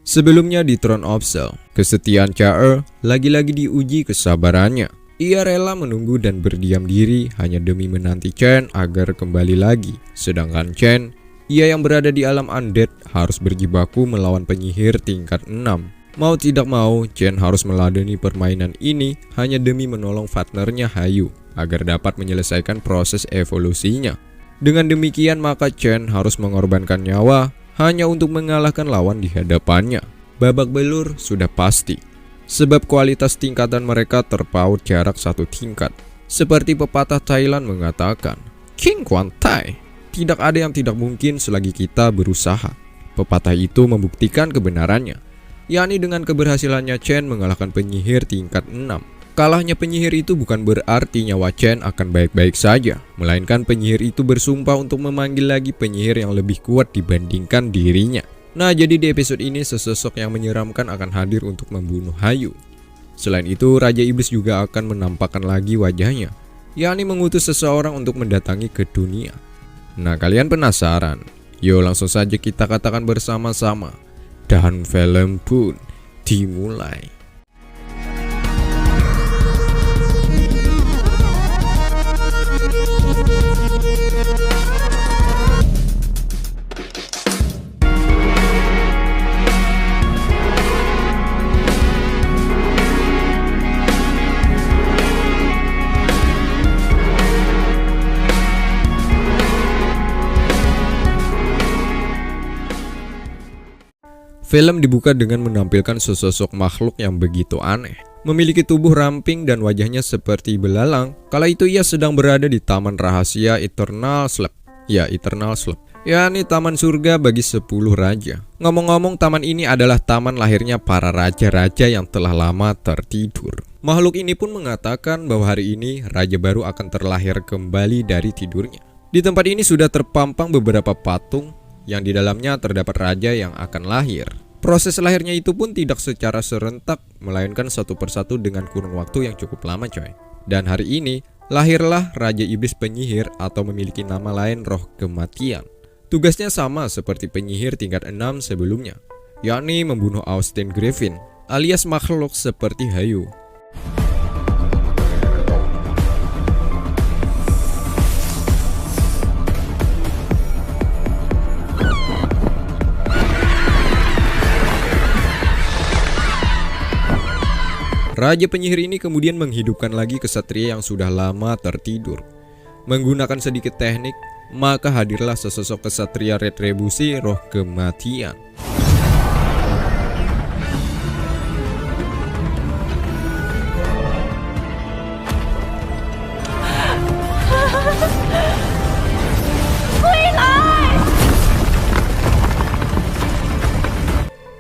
Sebelumnya di Throne of Cell, kesetiaan Chaer lagi-lagi diuji kesabarannya. Ia rela menunggu dan berdiam diri hanya demi menanti Chen agar kembali lagi. Sedangkan Chen, ia yang berada di alam undead harus berjibaku melawan penyihir tingkat 6. Mau tidak mau, Chen harus meladeni permainan ini hanya demi menolong partnernya Hayu agar dapat menyelesaikan proses evolusinya. Dengan demikian maka Chen harus mengorbankan nyawa hanya untuk mengalahkan lawan di hadapannya. Babak belur sudah pasti. Sebab kualitas tingkatan mereka terpaut jarak satu tingkat. Seperti pepatah Thailand mengatakan, King Quan Tai, tidak ada yang tidak mungkin selagi kita berusaha. Pepatah itu membuktikan kebenarannya, yakni dengan keberhasilannya Chen mengalahkan penyihir tingkat 6. Kalahnya penyihir itu bukan berarti nyawa Chen akan baik-baik saja, melainkan penyihir itu bersumpah untuk memanggil lagi penyihir yang lebih kuat dibandingkan dirinya. Nah, jadi di episode ini sesosok yang menyeramkan akan hadir untuk membunuh Hayu. Selain itu, Raja Iblis juga akan menampakkan lagi wajahnya, yakni mengutus seseorang untuk mendatangi ke dunia. Nah, kalian penasaran? Yuk langsung saja kita katakan bersama-sama. Dan film pun dimulai. Film dibuka dengan menampilkan sesosok makhluk yang begitu aneh. Memiliki tubuh ramping dan wajahnya seperti belalang. Kala itu ia sedang berada di taman rahasia Eternal Slab. Ya, Eternal Slab, yakni taman surga bagi 10 raja. Ngomong-ngomong, taman ini adalah taman lahirnya para raja-raja yang telah lama tertidur. Makhluk ini pun mengatakan bahwa hari ini raja baru akan terlahir kembali dari tidurnya. Di tempat ini sudah terpampang beberapa patung yang di dalamnya terdapat raja yang akan lahir. Proses lahirnya itu pun tidak secara serentak, melainkan satu persatu dengan kurun waktu yang cukup lama coy. Dan hari ini, lahirlah Raja Iblis Penyihir atau memiliki nama lain Roh Kematian. Tugasnya sama seperti penyihir tingkat 6 sebelumnya, yakni membunuh Austin Griffin, alias makhluk seperti Hayu. Raja penyihir ini kemudian menghidupkan lagi kesatria yang sudah lama tertidur. Menggunakan sedikit teknik, maka hadirlah sesosok kesatria retribusi Roh Kematian.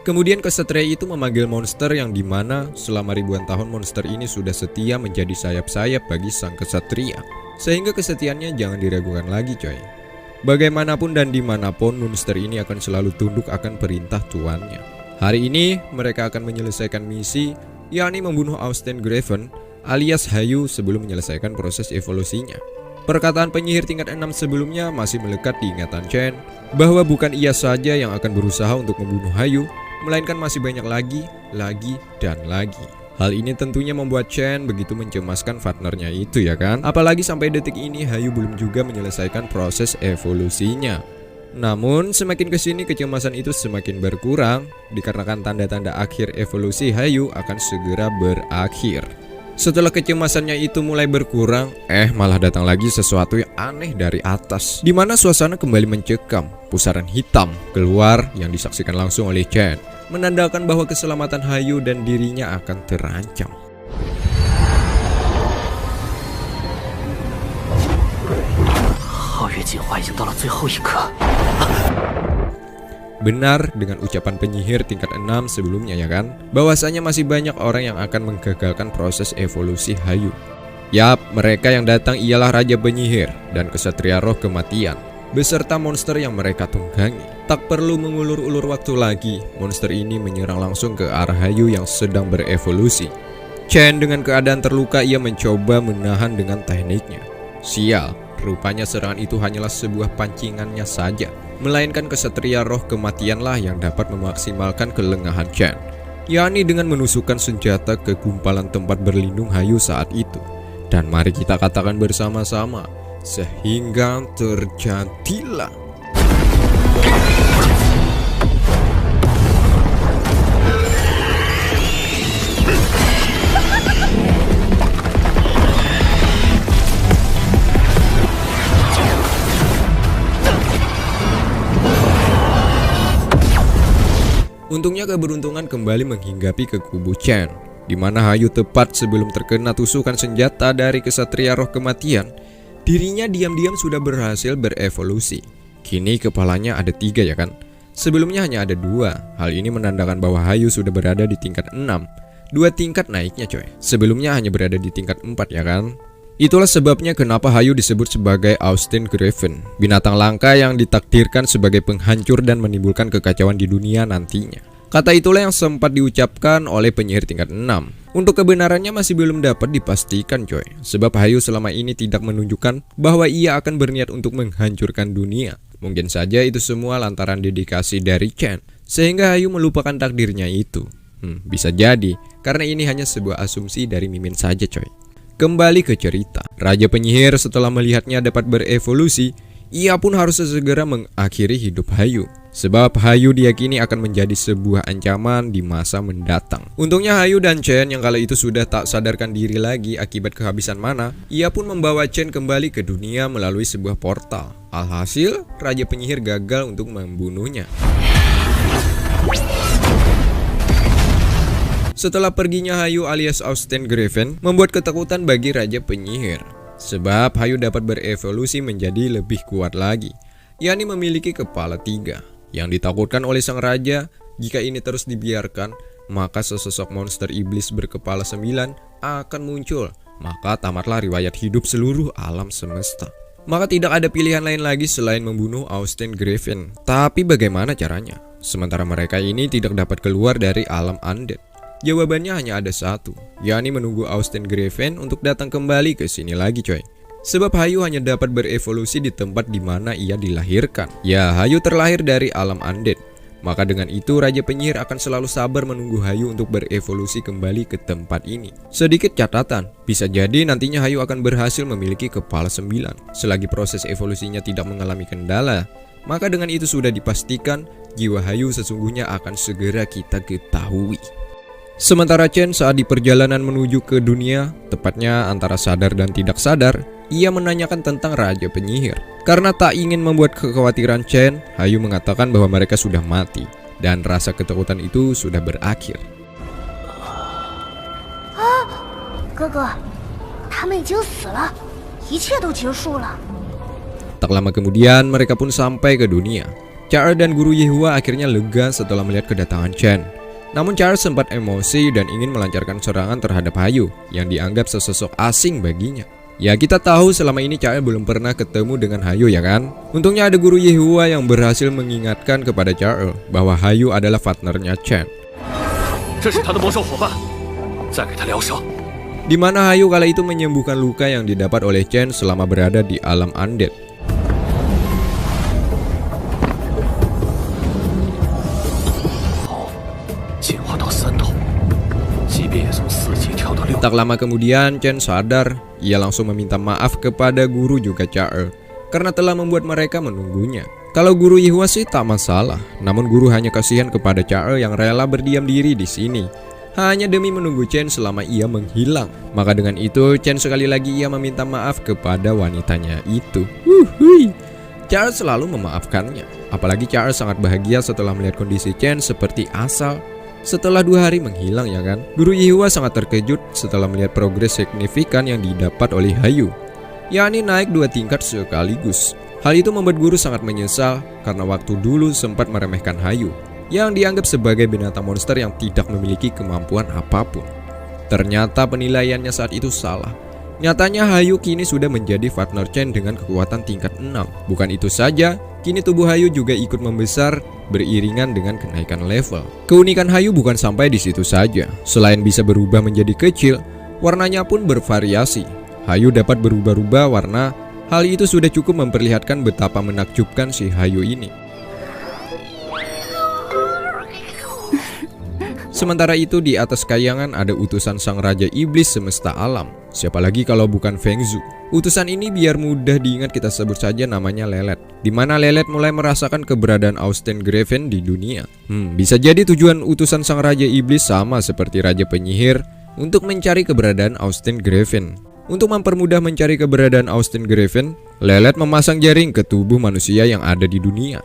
Kemudian kesatria itu memanggil monster yang dimana selama ribuan tahun monster ini sudah setia menjadi sayap-sayap bagi sang kesatria. Sehingga kesetiaannya jangan diragukan lagi coy. Bagaimanapun dan dimanapun monster ini akan selalu tunduk akan perintah tuannya. Hari ini mereka akan menyelesaikan misi, yakni membunuh Austin Griffin alias Hayu sebelum menyelesaikan proses evolusinya. Perkataan penyihir tingkat 6 sebelumnya masih melekat di ingatan Chen bahwa bukan ia saja yang akan berusaha untuk membunuh Hayu, melainkan masih banyak lagi, dan lagi. Hal ini tentunya membuat Chen begitu mencemaskan partnernya itu ya kan. Apalagi sampai detik ini Hayu belum juga menyelesaikan proses evolusinya. Namun semakin kesini kecemasan itu semakin berkurang, dikarenakan tanda-tanda akhir evolusi Hayu akan segera berakhir. Setelah kecemasannya itu mulai berkurang, malah datang lagi sesuatu yang aneh dari atas, di mana suasana kembali mencekam. Pusaran hitam keluar yang disaksikan langsung oleh Chen, menandakan bahwa keselamatan Hayu dan dirinya akan terancam. Benar dengan ucapan penyihir tingkat 6 sebelumnya ya kan, bahwasanya masih banyak orang yang akan menggagalkan proses evolusi Hayu. Yap, mereka yang datang ialah Raja Penyihir dan Kesatria Roh Kematian, beserta monster yang mereka tunggangi. Tak perlu mengulur-ulur waktu lagi, monster ini menyerang langsung ke arah Hayu yang sedang berevolusi. Chen dengan keadaan terluka ia mencoba menahan dengan tekniknya. Sial, rupanya serangan itu hanyalah sebuah pancingannya saja, melainkan kesatria roh kematianlah yang dapat memaksimalkan kelengahan Chen, yakni dengan menusukkan senjata ke gumpalan tempat berlindung Hayu saat itu. Dan mari kita katakan bersama-sama, sehingga terjadilah. Untungnya keberuntungan kembali menghinggapi ke kubu Chen, di mana Hayu tepat sebelum terkena tusukan senjata dari kesatria roh kematian, dirinya diam-diam sudah berhasil berevolusi. Kini kepalanya ada 3 ya kan? Sebelumnya hanya ada 2. Hal ini menandakan bahwa Hayu sudah berada di tingkat 6. 2 tingkat naiknya coy. Sebelumnya hanya berada di tingkat 4 ya kan? Itulah sebabnya kenapa Hayu disebut sebagai Austin Griffin, binatang langka yang ditakdirkan sebagai penghancur dan menimbulkan kekacauan di dunia nantinya. Kata itulah yang sempat diucapkan oleh penyihir tingkat 6. Untuk kebenarannya masih belum dapat dipastikan coy, sebab Hayu selama ini tidak menunjukkan bahwa ia akan berniat untuk menghancurkan dunia. Mungkin saja itu semua lantaran dedikasi dari Chen, sehingga Hayu melupakan takdirnya itu. Bisa jadi, karena ini hanya sebuah asumsi dari Mimin saja coy. Kembali ke cerita, Raja Penyihir setelah melihatnya dapat berevolusi, ia pun harus segera mengakhiri hidup Hayu, sebab Hayu diyakini akan menjadi sebuah ancaman di masa mendatang. Untungnya Hayu dan Chen yang kala itu sudah tak sadarkan diri lagi akibat kehabisan mana, ia pun membawa Chen kembali ke dunia melalui sebuah portal. Alhasil, Raja Penyihir gagal untuk membunuhnya. Setelah perginya Hayu alias Austin Griffin membuat ketakutan bagi Raja Penyihir, sebab Hayu dapat berevolusi menjadi lebih kuat lagi, yakni memiliki kepala 3. Yang ditakutkan oleh sang raja, jika ini terus dibiarkan, maka sesosok monster iblis berkepala 9 akan muncul, maka tamatlah riwayat hidup seluruh alam semesta. Maka tidak ada pilihan lain lagi selain membunuh Austin Griffin. Tapi bagaimana caranya? Sementara mereka ini tidak dapat keluar dari alam undead. Jawabannya hanya ada satu, yakni menunggu Austin Griffin untuk datang kembali ke sini lagi coy. Sebab Hayu hanya dapat berevolusi di tempat di mana ia dilahirkan. Ya, Hayu terlahir dari alam undead. Maka dengan itu Raja Penyihir akan selalu sabar menunggu Hayu untuk berevolusi kembali ke tempat ini. Sedikit catatan, bisa jadi nantinya Hayu akan berhasil memiliki kepala 9 selagi proses evolusinya tidak mengalami kendala. Maka dengan itu sudah dipastikan jiwa Hayu sesungguhnya akan segera kita ketahui. Sementara Chen saat di perjalanan menuju ke dunia, tepatnya antara sadar dan tidak sadar, ia menanyakan tentang Raja Penyihir. Karena tak ingin membuat kekhawatiran Chen, Hayu mengatakan bahwa mereka sudah mati dan rasa ketakutan itu sudah berakhir. Tak lama kemudian mereka pun sampai ke dunia. Char dan Guru Yehua akhirnya lega setelah melihat kedatangan Chen. Namun Charles sempat emosi dan ingin melancarkan serangan terhadap Hayu yang dianggap sesosok asing baginya. Ya kita tahu selama ini Charles belum pernah ketemu dengan Hayu ya kan. Untungnya ada Guru Yehua yang berhasil mengingatkan kepada Charles bahwa Hayu adalah partnernya Chen. Di mana Hayu kala itu menyembuhkan luka yang didapat oleh Chen selama berada di alam undead. Tak lama kemudian Chen sadar, ia langsung meminta maaf kepada guru juga Char karena telah membuat mereka menunggunya. Kalau Guru Yehua sih tak masalah, namun guru hanya kasihan kepada Char yang rela berdiam diri di sini hanya demi menunggu Chen selama ia menghilang. Maka dengan itu Chen sekali lagi ia meminta maaf kepada wanitanya itu. Char selalu memaafkannya. Apalagi Char sangat bahagia setelah melihat kondisi Chen seperti asal setelah 2 hari menghilang ya kan. Guru Yehua sangat terkejut setelah melihat progres signifikan yang didapat oleh Hayu, yakni naik 2 tingkat sekaligus. Hal itu membuat guru sangat menyesal karena waktu dulu sempat meremehkan Hayu yang dianggap sebagai binatang monster yang tidak memiliki kemampuan apapun. Ternyata penilaiannya saat itu salah. Nyatanya Hayu kini sudah menjadi partner Chen dengan kekuatan tingkat 6. Bukan itu saja, kini tubuh Hayu juga ikut membesar beriringan dengan kenaikan level. Keunikan Hayu bukan sampai di situ saja. Selain bisa berubah menjadi kecil, warnanya pun bervariasi. Hayu dapat berubah-ubah warna Hal itu sudah cukup memperlihatkan betapa menakjubkan si Hayu ini. Sementara itu di atas kayangan ada utusan sang raja iblis semesta alam. Siapa lagi kalau bukan Feng Zhu. Utusan ini biar mudah diingat kita sebut saja namanya Lelet. Dimana Lelet mulai merasakan keberadaan Austen Graven di dunia. Bisa jadi tujuan utusan sang raja iblis sama seperti raja penyihir untuk mencari keberadaan Austen Graven. Untuk mempermudah mencari keberadaan Austen Graven, Lelet memasang jaring ke tubuh manusia yang ada di dunia.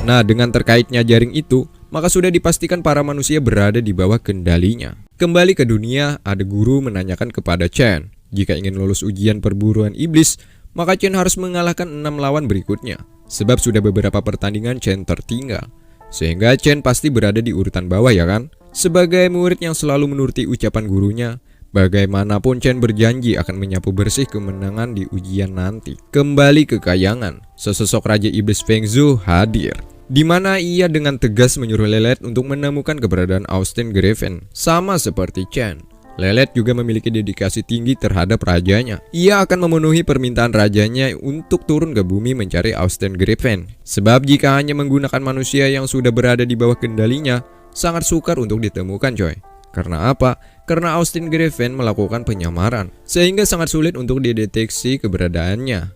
Nah, dengan terkaitnya jaring itu, maka sudah dipastikan para manusia berada di bawah kendalinya. Kembali ke dunia, ada guru menanyakan kepada Chen, jika ingin lulus ujian perburuan iblis, maka Chen harus mengalahkan 6 lawan berikutnya. Sebab sudah beberapa pertandingan Chen tertinggal. Sehingga Chen pasti berada di urutan bawah ya kan? Sebagai murid yang selalu menuruti ucapan gurunya, bagaimanapun Chen berjanji akan menyapu bersih kemenangan di ujian nanti. Kembali ke kayangan, sesosok Raja Iblis Feng Zhu hadir, di mana ia dengan tegas menyuruh Lelet untuk menemukan keberadaan Austen Graven. Sama seperti Chen, Lelet juga memiliki dedikasi tinggi terhadap rajanya. Ia akan memenuhi permintaan rajanya untuk turun ke bumi mencari Austen Graven. Sebab jika hanya menggunakan manusia yang sudah berada di bawah kendalinya, sangat sukar untuk ditemukan coy. Karena apa? Karena Austen Graven melakukan penyamaran, sehingga sangat sulit untuk dideteksi keberadaannya.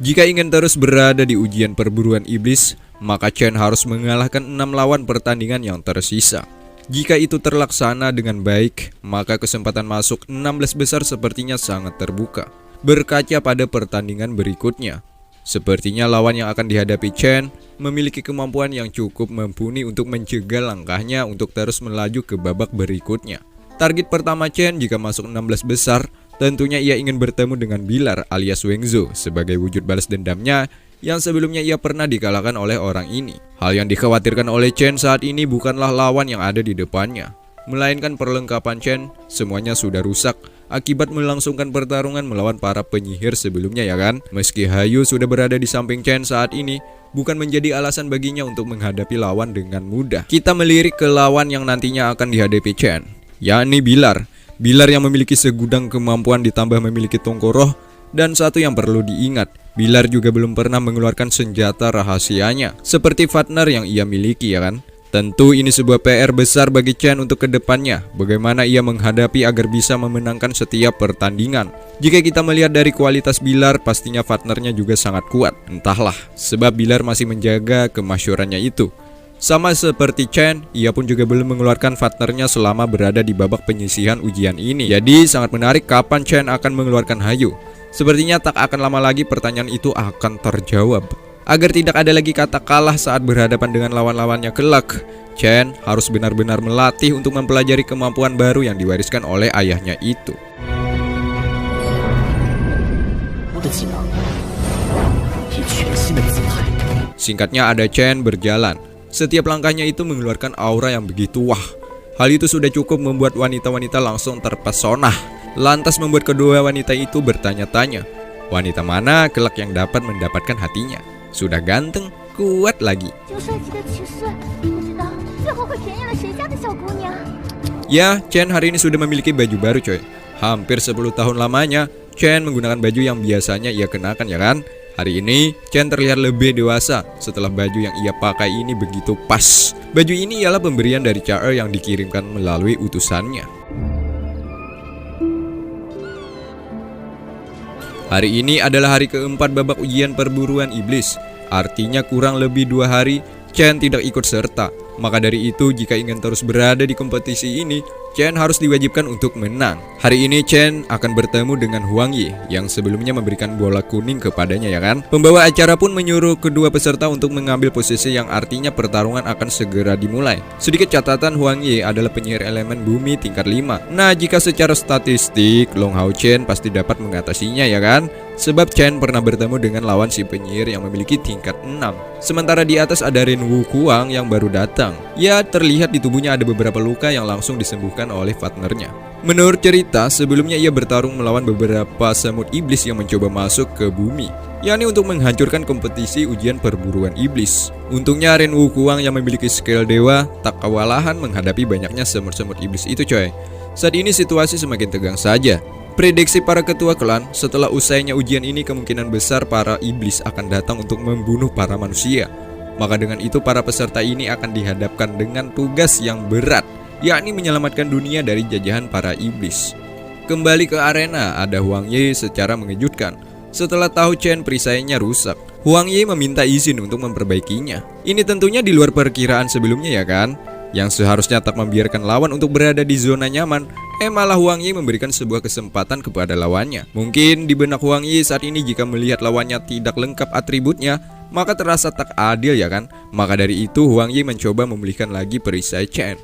Jika ingin terus berada di ujian perburuan iblis, maka Chen harus mengalahkan 6 lawan pertandingan yang tersisa. Jika itu terlaksana dengan baik, maka kesempatan masuk 16 besar sepertinya sangat terbuka. Berkaca pada pertandingan berikutnya, sepertinya lawan yang akan dihadapi Chen memiliki kemampuan yang cukup mumpuni untuk mencegah langkahnya untuk terus melaju ke babak berikutnya. Target pertama Chen jika masuk 16 besar, tentunya ia ingin bertemu dengan Bilar alias Weng Zhou sebagai wujud balas dendamnya yang sebelumnya ia pernah dikalahkan oleh orang ini. Hal yang dikhawatirkan oleh Chen saat ini bukanlah lawan yang ada di depannya, melainkan perlengkapan Chen semuanya sudah rusak akibat melangsungkan pertarungan melawan para penyihir sebelumnya ya kan. Meski Hayu sudah berada di samping Chen saat ini, bukan menjadi alasan baginya untuk menghadapi lawan dengan mudah. Kita melirik ke lawan yang nantinya akan dihadapi Chen, yakni Bilar. Bilar yang memiliki segudang kemampuan ditambah memiliki tongko roh. Dan satu yang perlu diingat, Bilar juga belum pernah mengeluarkan senjata rahasianya seperti Fatner yang ia miliki ya kan. Tentu ini sebuah PR besar bagi Chen untuk kedepannya, bagaimana ia menghadapi agar bisa memenangkan setiap pertandingan. Jika kita melihat dari kualitas Bilar, pastinya Fatnernya juga sangat kuat. Entahlah, sebab Bilar masih menjaga kemasyurannya itu. Sama seperti Chen, ia pun juga belum mengeluarkan Fatnernya selama berada di babak penyisihan ujian ini. Jadi sangat menarik kapan Chen akan mengeluarkan Hayu. Sepertinya tak akan lama lagi pertanyaan itu akan terjawab. Agar tidak ada lagi kata kalah saat berhadapan dengan lawan-lawannya kelak, Chen harus benar-benar melatih untuk mempelajari kemampuan baru yang diwariskan oleh ayahnya itu. Singkatnya ada Chen berjalan. Setiap langkahnya itu mengeluarkan aura yang begitu wah. Hal itu sudah cukup membuat wanita-wanita langsung terpesona. Lantas membuat kedua wanita itu bertanya-tanya, wanita mana kelak yang dapat mendapatkan hatinya? Sudah ganteng, kuat lagi. Ya, Chen hari ini sudah memiliki baju baru coy. Hampir 10 tahun lamanya, Chen menggunakan baju yang biasanya ia kenakan ya kan. Hari ini, Chen terlihat lebih dewasa setelah baju yang ia pakai ini begitu pas. Baju ini ialah pemberian dari Cha-Er yang dikirimkan melalui utusannya. Hari ini adalah hari keempat babak ujian perburuan iblis. Artinya kurang lebih 2 hari Chen tidak ikut serta. Maka dari itu jika ingin terus berada di kompetisi ini, Chen harus diwajibkan untuk menang. Hari ini Chen akan bertemu dengan Huang Yi yang sebelumnya memberikan bola kuning kepadanya ya kan. Pembawa acara pun menyuruh kedua peserta untuk mengambil posisi yang artinya pertarungan akan segera dimulai. Sedikit catatan, Huang Yi adalah penyihir elemen bumi tingkat 5. Nah jika secara statistik Long Hao Chen pasti dapat mengatasinya ya kan. sebab Chen pernah bertemu dengan lawan si penyihir yang memiliki tingkat 6. Sementara di atas ada Ren Wukuang yang baru datang. Ya, terlihat di tubuhnya ada beberapa luka yang langsung disembuhkan oleh partnernya. Menurut cerita, sebelumnya ia bertarung melawan beberapa semut iblis yang mencoba masuk ke bumi, yakni untuk menghancurkan kompetisi ujian perburuan iblis. Untungnya Ren Wukuang yang memiliki skill dewa tak kewalahan menghadapi banyaknya semut-semut iblis itu coy. Saat ini situasi semakin tegang saja. Prediksi para ketua klan, setelah usainya ujian ini kemungkinan besar para iblis akan datang untuk membunuh para manusia. Maka dengan itu para peserta ini akan dihadapkan dengan tugas yang berat, yakni menyelamatkan dunia dari jajahan para iblis. Kembali ke arena, ada Huang Yi secara mengejutkan. Setelah tahu Chen perisainya rusak, Huang Yi meminta izin untuk memperbaikinya. Ini tentunya di luar perkiraan sebelumnya ya kan? Yang seharusnya tak membiarkan lawan untuk berada di zona nyaman, malah Huang Yi memberikan sebuah kesempatan kepada lawannya. Mungkin di benak Huang Yi saat ini jika melihat lawannya tidak lengkap atributnya, maka terasa tak adil ya kan? Maka dari itu Huang Yi mencoba memulihkan lagi perisai Chen.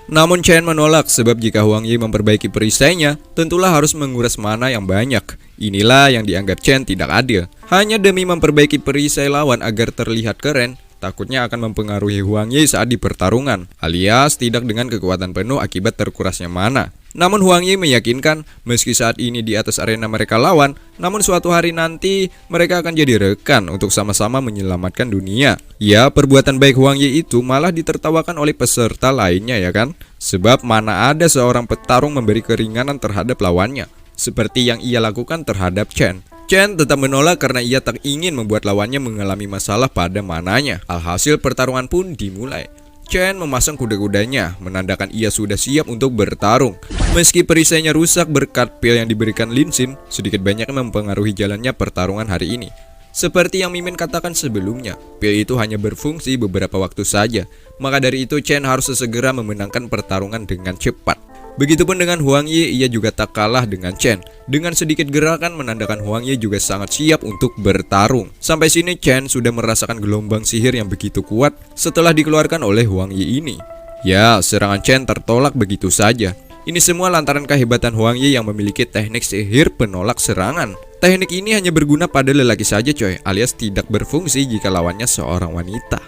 Namun Chen menolak sebab jika Huang Yi memperbaiki perisainya, tentulah harus menguras mana yang banyak. Inilah yang dianggap Chen tidak adil. Hanya demi memperbaiki perisai lawan agar terlihat keren, takutnya akan mempengaruhi Huang Yi saat di pertarungan, alias tidak dengan kekuatan penuh akibat terkurasnya mana. Namun Huang Yi meyakinkan, meski saat ini di atas arena mereka lawan, namun suatu hari nanti mereka akan jadi rekan untuk sama-sama menyelamatkan dunia. Ya, perbuatan baik Huang Yi itu malah ditertawakan oleh peserta lainnya ya kan? Sebab mana ada seorang petarung memberi keringanan terhadap lawannya, seperti yang ia lakukan terhadap Chen. Chen tetap menolak karena ia tak ingin membuat lawannya mengalami masalah pada mananya. Alhasil pertarungan pun dimulai. Chen memasang kuda-kudanya, menandakan ia sudah siap untuk bertarung. Meski perisainya rusak berkat pil yang diberikan Lin Xin, sedikit banyaknya mempengaruhi jalannya pertarungan hari ini. Seperti yang Mimin katakan sebelumnya, pil itu hanya berfungsi beberapa waktu saja. Maka dari itu Chen harus segera memenangkan pertarungan dengan cepat. Begitupun dengan Huang Yi, ia juga tak kalah dengan Chen. Dengan sedikit gerakan menandakan Huang Yi juga sangat siap untuk bertarung. Sampai sini Chen sudah merasakan gelombang sihir yang begitu kuat setelah dikeluarkan oleh Huang Yi ini. Ya, serangan Chen tertolak begitu saja. Ini semua lantaran kehebatan Huang Yi yang memiliki teknik sihir penolak serangan. Teknik ini hanya berguna pada lelaki saja coy, alias tidak berfungsi jika lawannya seorang wanita.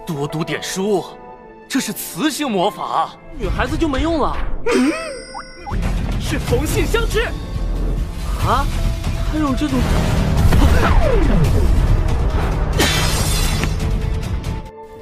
多读点书，这是雌性魔法，女孩子就没用了。是同性相斥啊？还有这种？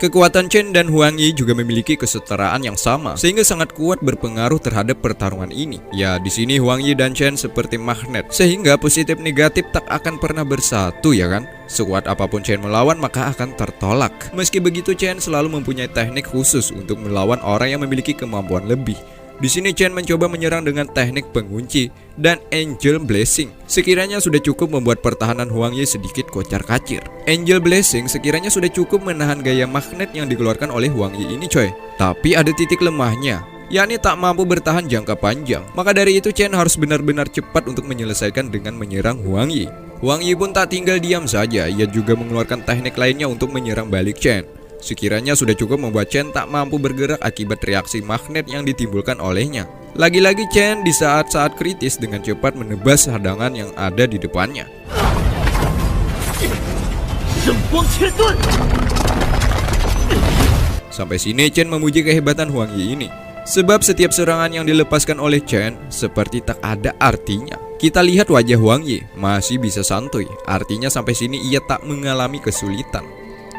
Kekuatan Chen dan Huang Yi juga memiliki kesetaraan yang sama, sehingga sangat kuat berpengaruh terhadap pertarungan ini. Ya, di sini Huang Yi dan Chen seperti magnet, sehingga positif negatif tak akan pernah bersatu ya kan? Sekuat apapun Chen melawan maka akan tertolak. Meski begitu Chen selalu mempunyai teknik khusus untuk melawan orang yang memiliki kemampuan lebih. Di sini Chen mencoba menyerang dengan teknik pengunci dan Angel Blessing. Sekiranya sudah cukup membuat pertahanan Huang Yi sedikit kocar-kacir. Angel Blessing sekiranya sudah cukup menahan gaya magnet yang dikeluarkan oleh Huang Yi ini coy. Tapi ada titik lemahnya, yakni tak mampu bertahan jangka panjang. Maka dari itu Chen harus benar-benar cepat untuk menyelesaikan dengan menyerang Huang Yi. Huang Yi pun tak tinggal diam saja, ia juga mengeluarkan teknik lainnya untuk menyerang balik Chen. Sekiranya sudah cukup membuat Chen tak mampu bergerak akibat reaksi magnet yang ditimbulkan olehnya. Lagi-lagi Chen di saat-saat kritis dengan cepat menebas hadangan yang ada di depannya. Sampai sini Chen memuji kehebatan Huang Yi ini, sebab setiap serangan yang dilepaskan oleh Chen seperti tak ada artinya. Kita lihat wajah Huang Yi masih bisa santuy, artinya sampai sini ia tak mengalami kesulitan.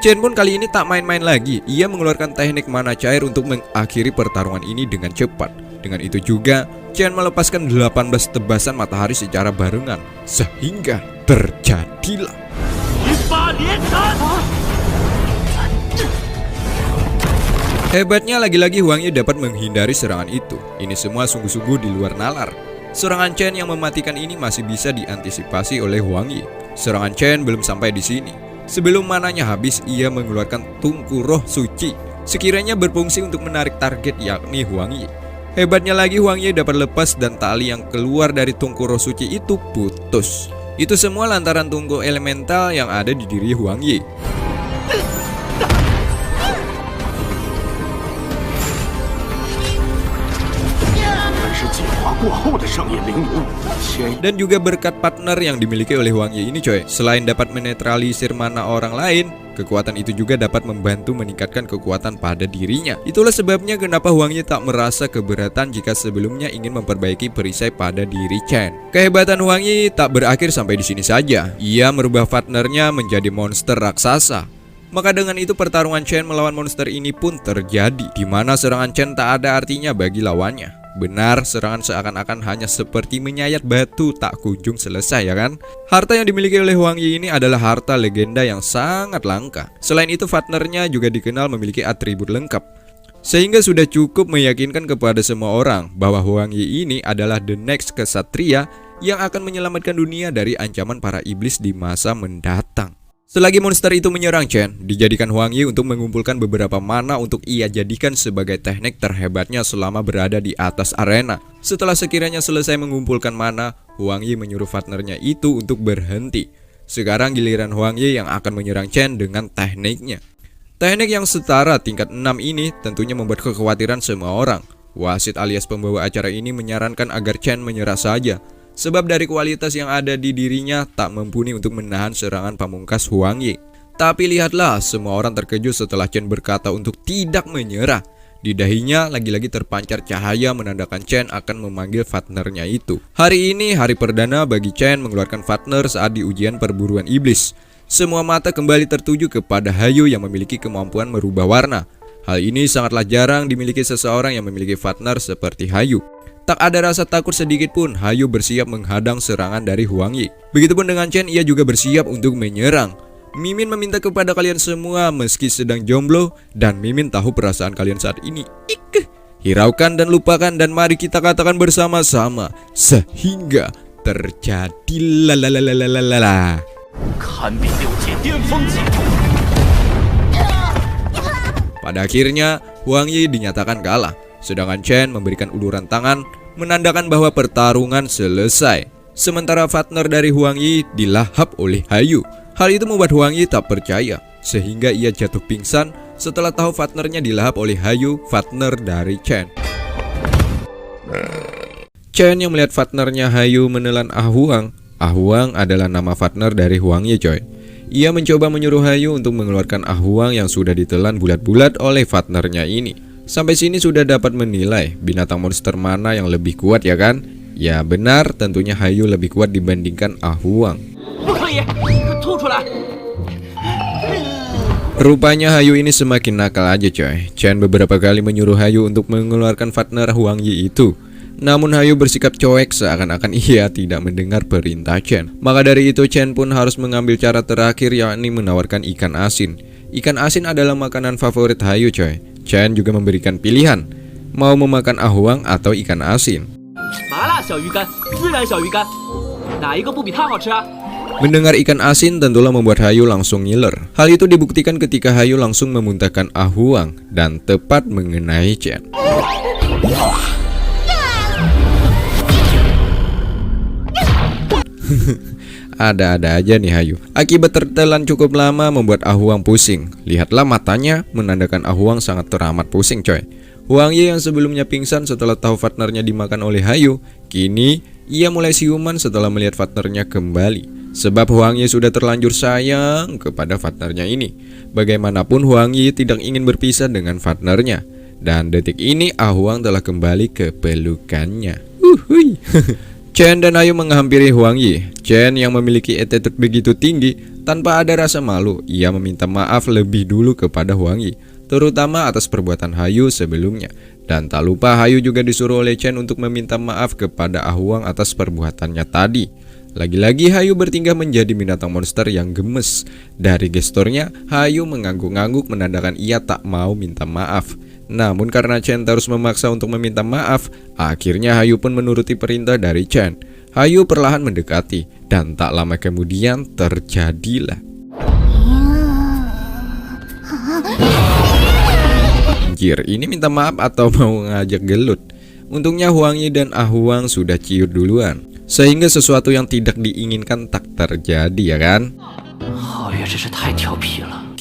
Chen pun kali ini tak main-main lagi. Ia mengeluarkan teknik mana cair untuk mengakhiri pertarungan ini dengan cepat. Dengan itu juga, Chen melepaskan 18 tebasan matahari secara barengan. Sehingga terjadilah hebatnya lagi-lagi Huang Yi dapat menghindari serangan itu. Ini semua sungguh-sungguh di luar nalar. Serangan Chen yang mematikan ini masih bisa diantisipasi oleh Huang Yi. Serangan Chen belum sampai di sini. Sebelum mananya habis, ia mengeluarkan tungku roh suci. Sekiranya berfungsi untuk menarik target yakni Huang Yi. Hebatnya lagi Huang Yi dapat lepas dan tali yang keluar dari tungku roh suci itu putus. Itu semua lantaran tungku elemental yang ada di diri Huang Yi. Dan juga berkat partner yang dimiliki oleh Huang Yi ini coy, selain dapat menetralisir mana orang lain, kekuatan itu juga dapat membantu meningkatkan kekuatan pada dirinya. Itulah sebabnya kenapa Huang Yi tak merasa keberatan jika sebelumnya ingin memperbaiki perisai pada diri Chen. Kehebatan Huang Yi tak berakhir sampai di sini saja. Ia merubah partnernya menjadi monster raksasa. Maka dengan itu pertarungan Chen melawan monster ini pun terjadi, di mana serangan Chen tak ada artinya bagi lawannya. Benar, serangan seakan-akan hanya seperti menyayat batu tak kunjung selesai ya kan? Harta yang dimiliki oleh Huang Yi ini adalah harta legenda yang sangat langka. Selain itu partnernya juga dikenal memiliki atribut lengkap, sehingga sudah cukup meyakinkan kepada semua orang bahwa Huang Yi ini adalah the next kesatria yang akan menyelamatkan dunia dari ancaman para iblis di masa mendatang. Selagi monster itu menyerang Chen, dijadikan Huang Yi untuk mengumpulkan beberapa mana untuk ia jadikan sebagai teknik terhebatnya selama berada di atas arena. Setelah sekiranya selesai mengumpulkan mana, Huang Yi menyuruh partnernya itu untuk berhenti. Sekarang giliran Huang Yi yang akan menyerang Chen dengan tekniknya. Teknik yang setara tingkat 6 ini tentunya membuat kekhawatiran semua orang. Wasit alias pembawa acara ini menyarankan agar Chen menyerah saja, sebab dari kualitas yang ada di dirinya tak mumpuni untuk menahan serangan pamungkas Huang Yi. Tapi lihatlah, semua orang terkejut setelah Chen berkata untuk tidak menyerah. Di dahinya lagi-lagi terpancar cahaya menandakan Chen akan memanggil partnernya itu. Hari ini hari perdana bagi Chen mengeluarkan partner saat di ujian perburuan iblis. Semua mata kembali tertuju kepada Hayu yang memiliki kemampuan merubah warna. Hal ini sangatlah jarang dimiliki seseorang yang memiliki partner seperti Hayu. Tak ada rasa takut sedikit pun, Hayu bersiap menghadang serangan dari Huang Yi. Begitupun dengan Chen, ia juga bersiap untuk menyerang. Mimin meminta kepada kalian semua meski sedang jomblo, dan Mimin tahu perasaan kalian saat ini. Hiraukan dan lupakan dan mari kita katakan bersama-sama sehingga terjadi la. Pada akhirnya Huang Yi dinyatakan kalah. Sedangkan Chen memberikan uluran tangan menandakan bahwa pertarungan selesai. Sementara partner dari Huang Yi dilahap oleh Hayu. Hal itu membuat Huang Yi tak percaya, sehingga ia jatuh pingsan setelah tahu partnernya dilahap oleh Hayu, partner dari Chen. Chen yang melihat partnernya Hayu menelan Ahuang. Ahuang adalah nama partner dari Huang Yi coy. Ia mencoba menyuruh Hayu untuk mengeluarkan Ahuang yang sudah ditelan bulat-bulat oleh partnernya ini. Sampai sini sudah dapat menilai binatang monster mana yang lebih kuat ya kan? Ya benar, tentunya Hayu lebih kuat dibandingkan Ahuang. Rupanya Hayu ini semakin nakal aja coy. Chen beberapa kali menyuruh Hayu untuk mengeluarkan partner Huang Yi itu. Namun Hayu bersikap cuek seakan-akan ia tidak mendengar perintah Chen. Maka dari itu Chen pun harus mengambil cara terakhir, yakni menawarkan ikan asin. Ikan asin adalah makanan favorit Hayu coy. Chen juga memberikan pilihan, mau memakan Ahuang atau ikan asin. Mendengar ikan asin tentulah membuat Hayu langsung ngiler. Hal itu dibuktikan ketika Hayu langsung memuntahkan Ahuang dan tepat mengenai Chen. Ada-ada aja nih Hayu. Akibat tertelan cukup lama membuat Ahuang pusing. Lihatlah matanya menandakan Ahuang sangat teramat pusing coy. Huang Yi yang sebelumnya pingsan setelah tahu partnernya dimakan oleh Hayu, kini ia mulai siuman setelah melihat partnernya kembali. Sebab Huang Yi sudah terlanjur sayang kepada partnernya ini. Bagaimanapun Huang Yi tidak ingin berpisah dengan partnernya. Dan detik ini Ahuang telah kembali ke pelukannya. Chen dan Hayu menghampiri Huang Yi. Chen yang memiliki attitude begitu tinggi, tanpa ada rasa malu, ia meminta maaf lebih dulu kepada Huang Yi, terutama atas perbuatan Hayu sebelumnya. Dan tak lupa Hayu juga disuruh oleh Chen untuk meminta maaf kepada Ahuang atas perbuatannya tadi. Lagi-lagi Hayu bertingkah menjadi binatang monster yang gemes. Dari gesturnya, Hayu mengangguk-angguk menandakan ia tak mau minta maaf. Namun karena Chen terus memaksa untuk meminta maaf, akhirnya Hayu pun menuruti perintah dari Chen. Hayu perlahan mendekati, dan tak lama kemudian terjadilah. Anjir, ini minta maaf atau mau ngajak gelut? Untungnya Huang Yi dan Ahuang sudah ciut duluan, sehingga sesuatu yang tidak diinginkan tak terjadi ya kan?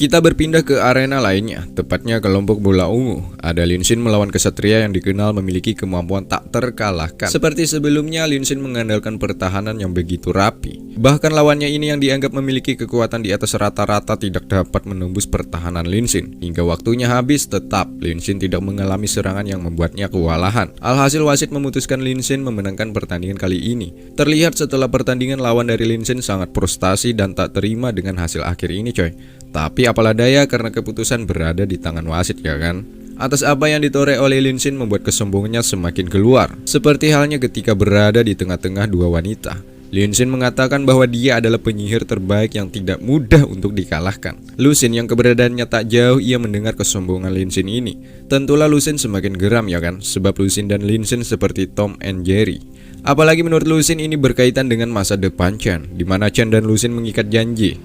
Kita berpindah ke arena lainnya, tepatnya kelompok bola ungu. Ada Lin Xin melawan kesatria yang dikenal memiliki kemampuan tak terkalahkan. Seperti sebelumnya, Lin Xin mengandalkan pertahanan yang begitu rapi. Bahkan lawannya ini yang dianggap memiliki kekuatan di atas rata-rata tidak dapat menembus pertahanan Lin Xin. Hingga waktunya habis, tetap Lin Xin tidak mengalami serangan yang membuatnya kewalahan. Alhasil wasit memutuskan Lin Xin memenangkan pertandingan kali ini. Terlihat setelah pertandingan lawan dari Lin Xin sangat frustasi dan tak terima dengan hasil akhir ini coy. Tapi apalah daya karena keputusan berada di tangan wasit ya kan. Atas apa yang ditoreh oleh Lin Xin membuat kesombongannya semakin keluar. Seperti halnya ketika berada di tengah-tengah dua wanita. Lin Xin mengatakan bahwa dia adalah penyihir terbaik yang tidak mudah untuk dikalahkan. Lu Xin yang keberadaannya tak jauh ia mendengar kesombongan Lin Xin ini. Tentulah Lu Xin semakin geram ya kan. Sebab Lu Xin dan Lin Xin seperti Tom and Jerry. Apalagi menurut Lu Xin ini berkaitan dengan masa depan Chen, di mana Chen dan Lu Xin mengikat janji.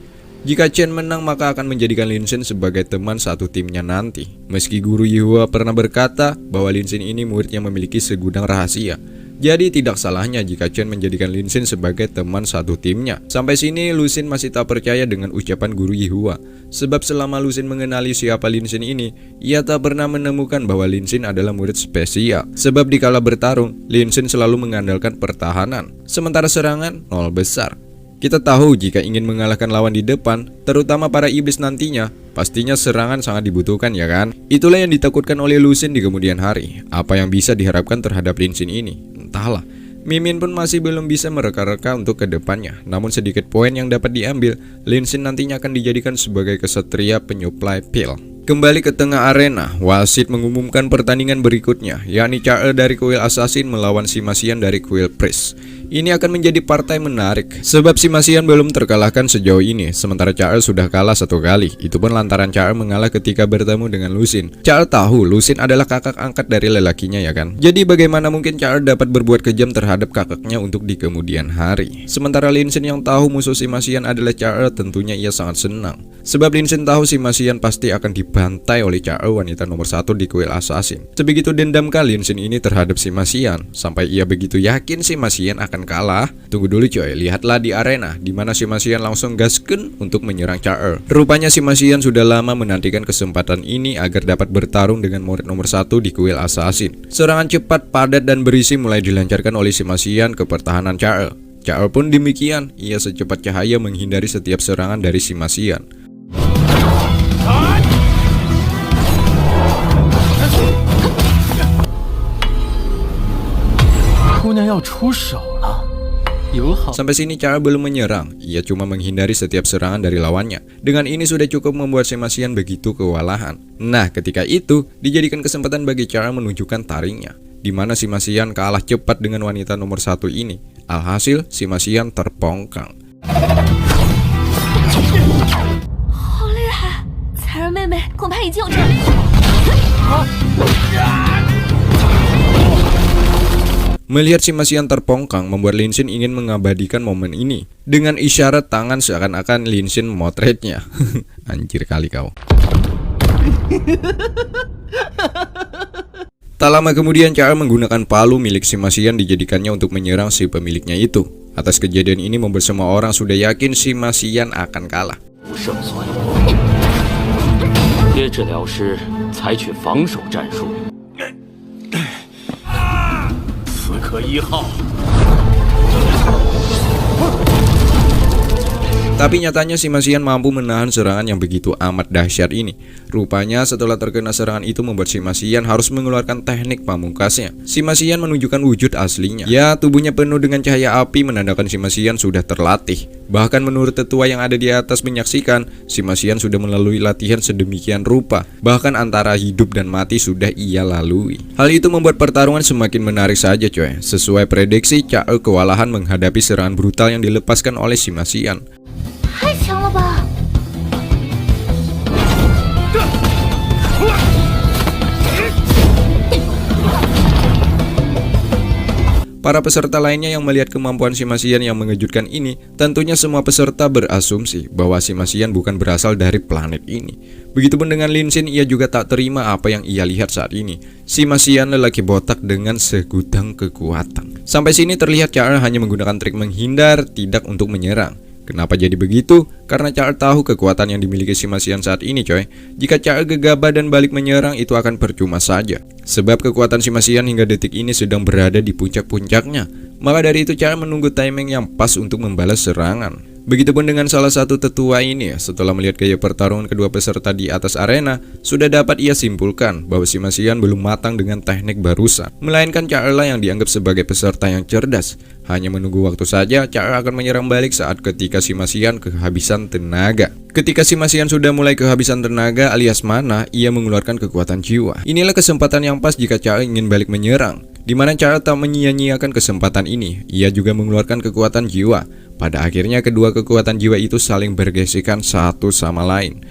Jika Chen menang maka akan menjadikan Lin Xin sebagai teman satu timnya nanti. Meski guru Yihua pernah berkata bahwa Lin Xin ini murid yang memiliki segudang rahasia. Jadi tidak salahnya jika Chen menjadikan Lin Xin sebagai teman satu timnya. Sampai sini Lu Xin masih tak percaya dengan ucapan guru Yihua. Sebab selama Lu Xin mengenali siapa Lin Xin ini, ia tak pernah menemukan bahwa Lin Xin adalah murid spesial. Sebab dikala bertarung, Lin Xin selalu mengandalkan pertahanan, sementara serangan nol besar. Kita tahu jika ingin mengalahkan lawan di depan, terutama para iblis nantinya, pastinya serangan sangat dibutuhkan ya kan? Itulah yang ditakutkan oleh Lu Xin di kemudian hari. Apa yang bisa diharapkan terhadap Lin Xin ini? Entahlah. Mimin pun masih belum bisa mereka-reka untuk kedepannya. Namun sedikit poin yang dapat diambil, Lin Xin nantinya akan dijadikan sebagai kesatria penyuplai pil. Kembali ke tengah arena, wasit mengumumkan pertandingan berikutnya, yakni Charles dari kuil Assassin melawan Simasian dari kuil Priest. Ini akan menjadi partai menarik, sebab Simasian belum terkalahkan sejauh ini, sementara Charles sudah kalah satu kali. Itu pun lantaran Charles mengalah ketika bertemu dengan Lu Xin. Charles tahu Lu Xin adalah kakak angkat dari lelakinya ya kan. Jadi bagaimana mungkin Charles dapat berbuat kejam terhadap kakaknya untuk di kemudian hari. Sementara Lin Xin yang tahu musuh Simasian adalah Charles, tentunya ia sangat senang. Sebab Lin Xin tahu Simasian pasti akan dibantai oleh Charles, wanita nomor 1 di kuil Assassin. Sebegitu dendamkah Lin Xin ini terhadap Simasian, sampai ia begitu yakin Simasian akan kalah. Tunggu dulu coy, lihatlah di arena di mana Simasian langsung gasken untuk menyerang Charles. Rupanya Simasian sudah lama menantikan kesempatan ini agar dapat bertarung dengan murid nomor 1 di kuil Assassin. Serangan cepat, padat dan berisi mulai dilancarkan oleh Simasian ke pertahanan Charles. Charles pun demikian, ia secepat cahaya menghindari setiap serangan dari Simasian. Sampai sini Charles belum menyerang, ia cuma menghindari setiap serangan dari lawannya. Dengan ini sudah cukup membuat Simasian begitu kewalahan. Nah, ketika itu dijadikan kesempatan bagi Charles menunjukkan taringnya, di mana Simasian kalah cepat dengan wanita nomor 1 ini. Alhasil Simasian terpongkang. Melihat Simasian terpongkang membuat Lin Xin ingin mengabadikan momen ini dengan isyarat tangan seakan-akan Lin Xin memotretnya. Anjir kali kau. Tak lama kemudian Charles menggunakan palu milik Simasian dijadikannya untuk menyerang si pemiliknya itu. Atas kejadian ini membuat semua orang sudah yakin Simasian akan kalah. Tapi nyatanya Simasian mampu menahan serangan yang begitu amat dahsyat ini. Rupanya setelah terkena serangan itu membuat Simasian harus mengeluarkan teknik pamungkasnya. Simasian menunjukkan wujud aslinya. Ya, tubuhnya penuh dengan cahaya api menandakan Simasian sudah terlatih. Bahkan menurut tetua yang ada di atas menyaksikan, Simasian sudah melalui latihan sedemikian rupa. Bahkan antara hidup dan mati sudah ia lalui. Hal itu membuat pertarungan semakin menarik saja coy. Sesuai prediksi, Charles kewalahan menghadapi serangan brutal yang dilepaskan oleh Simasian. Para peserta lainnya yang melihat kemampuan Simasian yang mengejutkan ini, tentunya semua peserta berasumsi bahwa Simasian bukan berasal dari planet ini. Begitupun dengan Lin Xin, ia juga tak terima apa yang ia lihat saat ini. Simasian lelaki botak dengan segudang kekuatan. Sampai sini terlihat Charles hanya menggunakan trik menghindar, tidak untuk menyerang. Kenapa jadi begitu? Karena Char tahu kekuatan yang dimiliki Sima Xian saat ini coy. Jika Char gegabah dan balik menyerang itu akan percuma saja. Sebab kekuatan Sima Xian hingga detik ini sedang berada di puncak-puncaknya. Maka dari itu Char menunggu timing yang pas untuk membalas serangan. Begitupun dengan salah satu tetua ini, setelah melihat gaya pertarungan kedua peserta di atas arena, sudah dapat ia simpulkan bahwa Sima Xian belum matang dengan teknik barusan. Melainkan Char lah yang dianggap sebagai peserta yang cerdas. Hanya menunggu waktu saja, Char akan menyerang balik saat ketika Sima Xian kehabisan tenaga. Ketika Sima Xian sudah mulai kehabisan tenaga alias mana, ia mengeluarkan kekuatan jiwa. Inilah kesempatan yang pas jika Char ingin balik menyerang. Di mana Char tak menyia-nyiakan kesempatan ini, ia juga mengeluarkan kekuatan jiwa. Pada akhirnya kedua kekuatan jiwa itu saling bergesekan satu sama lain.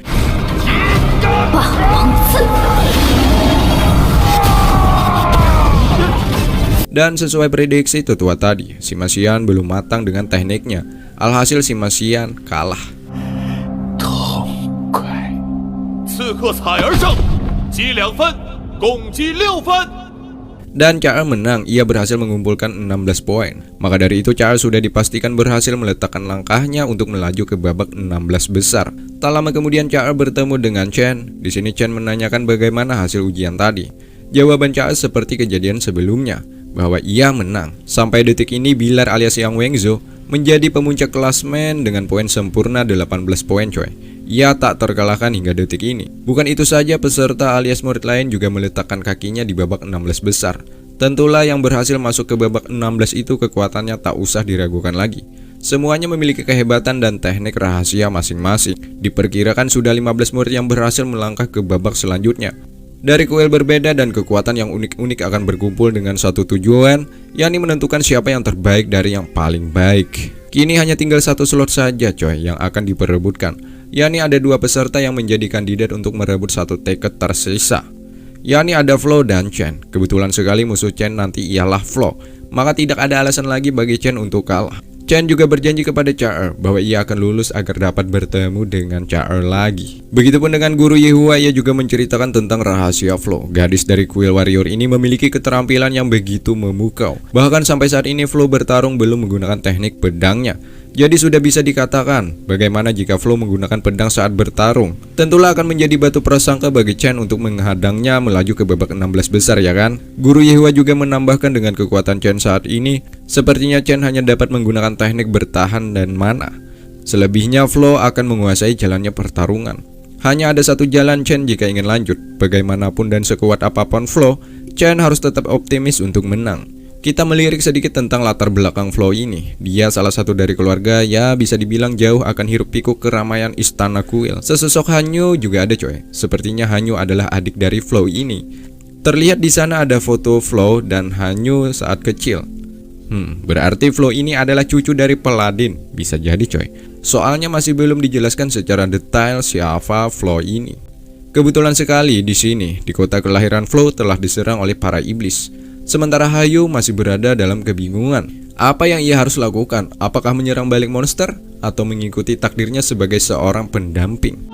Dan sesuai prediksi tetua tadi, Sima Xian belum matang dengan tekniknya. Alhasil Sima Xian kalah. Dan Char menang, ia berhasil mengumpulkan 16 poin. Maka dari itu Char sudah dipastikan berhasil meletakkan langkahnya untuk melaju ke babak 16 besar. Tak lama kemudian Char bertemu dengan Chen. Di sini Chen menanyakan bagaimana hasil ujian tadi. Jawaban Char seperti kejadian sebelumnya, bahwa ia menang. Sampai detik ini Bilar alias Yang Wengzhou menjadi pemuncak klasmen dengan poin sempurna 18 poin coy. Ia tak terkalahkan hingga detik ini. Bukan itu saja, peserta alias murid lain juga meletakkan kakinya di babak 16 besar. Tentulah yang berhasil masuk ke babak 16 itu kekuatannya tak usah diragukan lagi. Semuanya memiliki kehebatan dan teknik rahasia masing-masing. Diperkirakan sudah 15 murid yang berhasil melangkah ke babak selanjutnya. Dari kuil berbeda dan kekuatan yang unik-unik akan berkumpul dengan satu tujuan, yakni menentukan siapa yang terbaik dari yang paling baik. Kini hanya tinggal satu slot saja coy yang akan diperebutkan, yakni ada dua peserta yang menjadi kandidat untuk merebut satu tiket tersisa, yakni ada Flo dan Chen. Kebetulan sekali musuh Chen nanti ialah Flo, maka tidak ada alasan lagi bagi Chen untuk kalah. Chen juga berjanji kepada Char bahwa ia akan lulus agar dapat bertemu dengan Char lagi. Begitupun dengan guru Yehua, ia juga menceritakan tentang rahasia Flo. Gadis dari kuil warrior ini memiliki keterampilan yang begitu memukau. Bahkan sampai saat ini Flo bertarung belum menggunakan teknik pedangnya. Jadi sudah bisa dikatakan bagaimana jika Flo menggunakan pedang saat bertarung. Tentulah akan menjadi batu prasangka bagi Chen untuk menghadangnya melaju ke babak 16 besar ya kan. Guru Yehua juga menambahkan dengan kekuatan Chen saat ini, sepertinya Chen hanya dapat menggunakan teknik bertahan dan mana. Selebihnya Flo akan menguasai jalannya pertarungan. Hanya ada satu jalan Chen jika ingin lanjut. Bagaimanapun dan sekuat apapun Flo, Chen harus tetap optimis untuk menang. Kita melirik sedikit tentang latar belakang Flo ini. Dia salah satu dari keluarga ya bisa dibilang jauh akan hiruk pikuk keramaian istana kuil. Sesosok Hanyu juga ada coy. Sepertinya Hanyu adalah adik dari Flo ini. Terlihat di sana ada foto Flo dan Hanyu saat kecil. Berarti Flo ini adalah cucu dari Paladin. Bisa jadi coy. Soalnya masih belum dijelaskan secara detail siapa Flo ini. Kebetulan sekali di sini, di kota kelahiran Flo telah diserang oleh para iblis. Sementara Hanyu masih berada dalam kebingungan. Apa yang ia harus lakukan? Apakah menyerang balik monster? Atau mengikuti takdirnya sebagai seorang pendamping?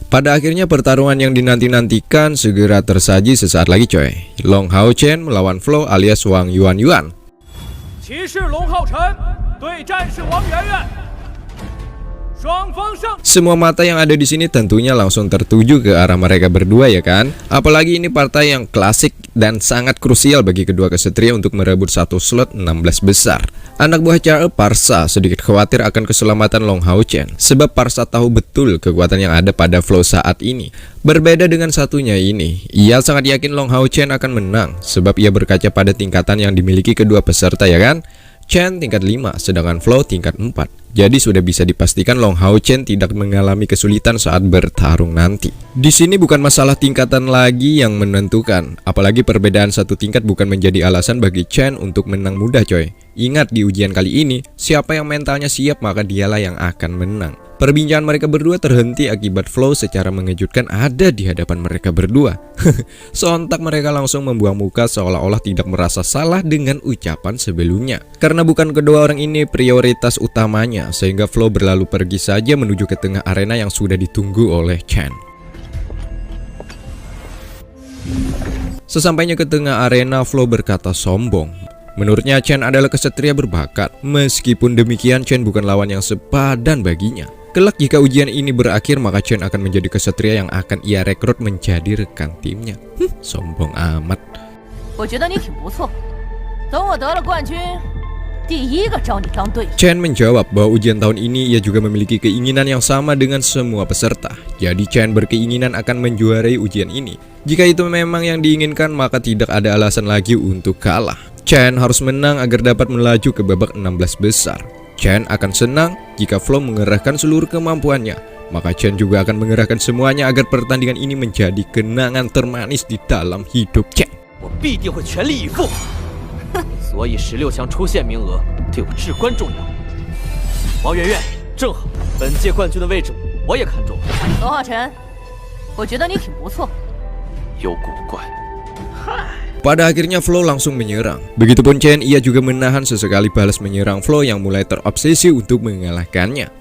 Pada akhirnya pertarungan yang dinanti-nantikan segera tersaji sesaat lagi coy. Long Hao Chen melawan Flo alias Wang Yuan Yuan. Semua mata yang ada di sini tentunya langsung tertuju ke arah mereka berdua ya kan. Apalagi ini partai yang klasik dan sangat krusial bagi kedua kesatria untuk merebut satu slot 16 besar. Anak buah Char, Parsa, sedikit khawatir akan keselamatan Long Hao Chen. Sebab Parsa tahu betul kekuatan yang ada pada Flo saat ini. Berbeda dengan satunya ini, ia sangat yakin Long Hao Chen akan menang. Sebab ia berkaca pada tingkatan yang dimiliki kedua peserta ya kan. Chen tingkat 5, sedangkan Flo tingkat 4. Jadi sudah bisa dipastikan Long Hao Chen tidak mengalami kesulitan saat bertarung nanti. Di sini bukan masalah tingkatan lagi yang menentukan. Apalagi perbedaan satu tingkat bukan menjadi alasan bagi Chen untuk menang mudah coy. Ingat di ujian kali ini, siapa yang mentalnya siap maka dialah yang akan menang. Perbincangan mereka berdua terhenti akibat Flo secara mengejutkan ada di hadapan mereka berdua. Sontak mereka langsung membuang muka seolah-olah tidak merasa salah dengan ucapan sebelumnya. Karena bukan kedua orang ini prioritas utamanya, sehingga Flo berlalu pergi saja menuju ke tengah arena yang sudah ditunggu oleh Chen. Sesampainya ke tengah arena, Flow berkata sombong. Menurutnya Chen adalah kesatria berbakat. Meskipun demikian, Chen bukan lawan yang sepadan baginya. Kelak jika ujian ini berakhir, maka Chen akan menjadi kesatria yang akan ia rekrut menjadi rekan timnya. Sombong amat. Chen menjawab bahwa ujian tahun ini ia juga memiliki keinginan yang sama dengan semua peserta. Jadi Chen berkeinginan akan menjuarai ujian ini. Jika itu memang yang diinginkan, maka tidak ada alasan lagi untuk kalah. Chen harus menang agar dapat melaju ke babak 16 besar. Chen akan senang jika Flow mengerahkan seluruh kemampuannya. Maka Chen juga akan mengerahkan semuanya agar pertandingan ini menjadi kenangan termanis di dalam hidup Chen. 所以16强出线名额对我至关重要。王媛媛，正好，本届冠军的位置我也看中了。罗浩辰，我觉得你挺不错。有古怪。Pada akhirnya Flow langsung menyerang. Begitupun Chen, ia juga menahan sesekali balas menyerang Flow yang mulai terobsesi untuk mengalahkannya.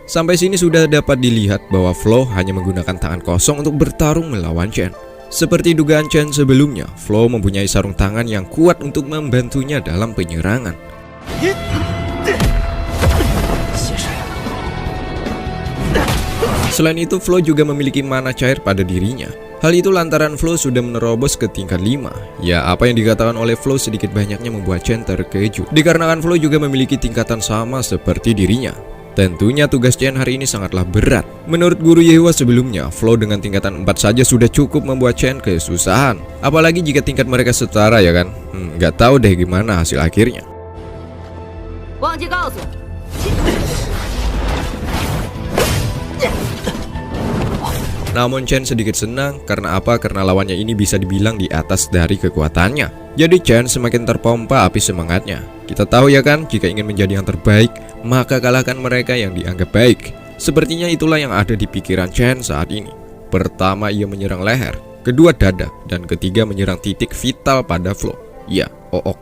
Sampai sini sudah dapat dilihat bahwa Flow hanya menggunakan tangan kosong untuk bertarung melawan Chen. Seperti dugaan Chen sebelumnya, Flow mempunyai sarung tangan yang kuat untuk membantunya dalam penyerangan. Selain itu, Flow juga memiliki mana cair pada dirinya. Hal itu lantaran Flow sudah menerobos ke tingkat 5. Ya, apa yang dikatakan oleh Flow sedikit banyaknya membuat Chen terkejut. Dikarenakan Flow juga memiliki tingkatan sama seperti dirinya. Tentunya tugas Chen hari ini sangatlah berat. Menurut guru Yewa sebelumnya, Flow dengan tingkatan 4 saja sudah cukup membuat Chen kesusahan. Apalagi jika tingkat mereka setara, ya kan? Gak tahu deh gimana hasil akhirnya. Namun Chen sedikit senang, karena apa? Karena lawannya ini bisa dibilang di atas dari kekuatannya. Jadi Chen semakin terpompa api semangatnya. Kita tahu ya kan, jika ingin menjadi yang terbaik, maka kalahkan mereka yang dianggap baik. Sepertinya itulah yang ada di pikiran Chen saat ini. Pertama ia menyerang leher, kedua dada, dan ketiga menyerang titik vital pada Flow. Ya, Ook.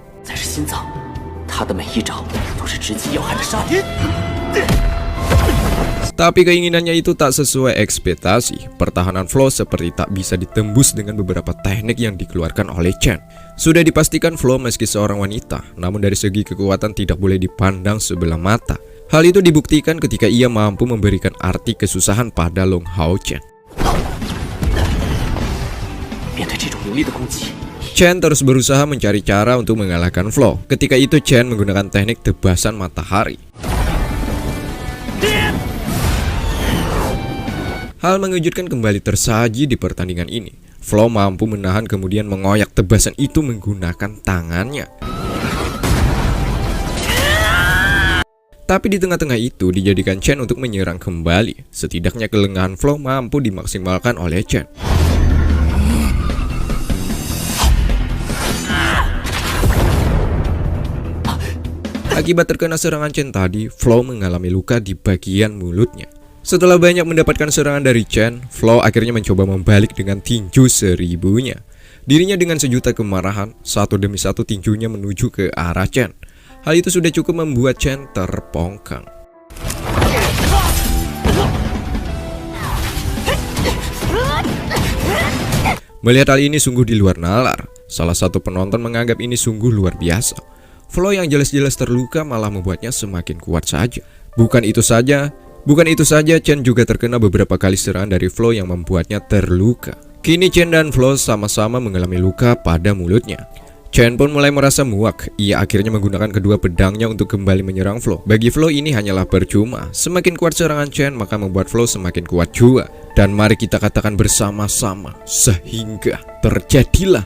Tapi keinginannya itu tak sesuai ekspektasi. Pertahanan Flow seperti tak bisa ditembus dengan beberapa teknik yang dikeluarkan oleh Chen. Sudah dipastikan Flow meski seorang wanita, namun dari segi kekuatan tidak boleh dipandang sebelah mata. Hal itu dibuktikan ketika ia mampu memberikan arti kesusahan pada Long Hao Chen. Chen terus berusaha mencari cara untuk mengalahkan Flow. Ketika itu Chen menggunakan teknik tebasan matahari. Hal mengejutkan kembali tersaji di pertandingan ini. Flow mampu menahan kemudian mengoyak tebasan itu menggunakan tangannya. Tapi di tengah-tengah itu dijadikan Chen untuk menyerang kembali. Setidaknya kelengahan Flow mampu dimaksimalkan oleh Chen. Akibat terkena serangan Chen tadi, Flow mengalami luka di bagian mulutnya. Setelah banyak mendapatkan serangan dari Chen, Flow akhirnya mencoba membalik dengan tinju seribunya. Dirinya dengan sejuta kemarahan, satu demi satu tinjunya menuju ke arah Chen. Hal itu sudah cukup membuat Chen terpongkang. Melihat hal ini sungguh di luar nalar. Salah satu penonton menganggap ini sungguh luar biasa. Flow yang jelas-jelas terluka malah membuatnya semakin kuat saja. Bukan itu saja, Chen juga terkena beberapa kali serangan dari Flow yang membuatnya terluka. Kini Chen dan Flow sama-sama mengalami luka pada mulutnya. Chen pun mulai merasa muak. Ia akhirnya menggunakan kedua pedangnya untuk kembali menyerang Flow. Bagi Flow ini hanyalah percuma. Semakin kuat serangan Chen, maka membuat Flow semakin kuat juga. Dan mari kita katakan bersama-sama, sehingga terjadilah.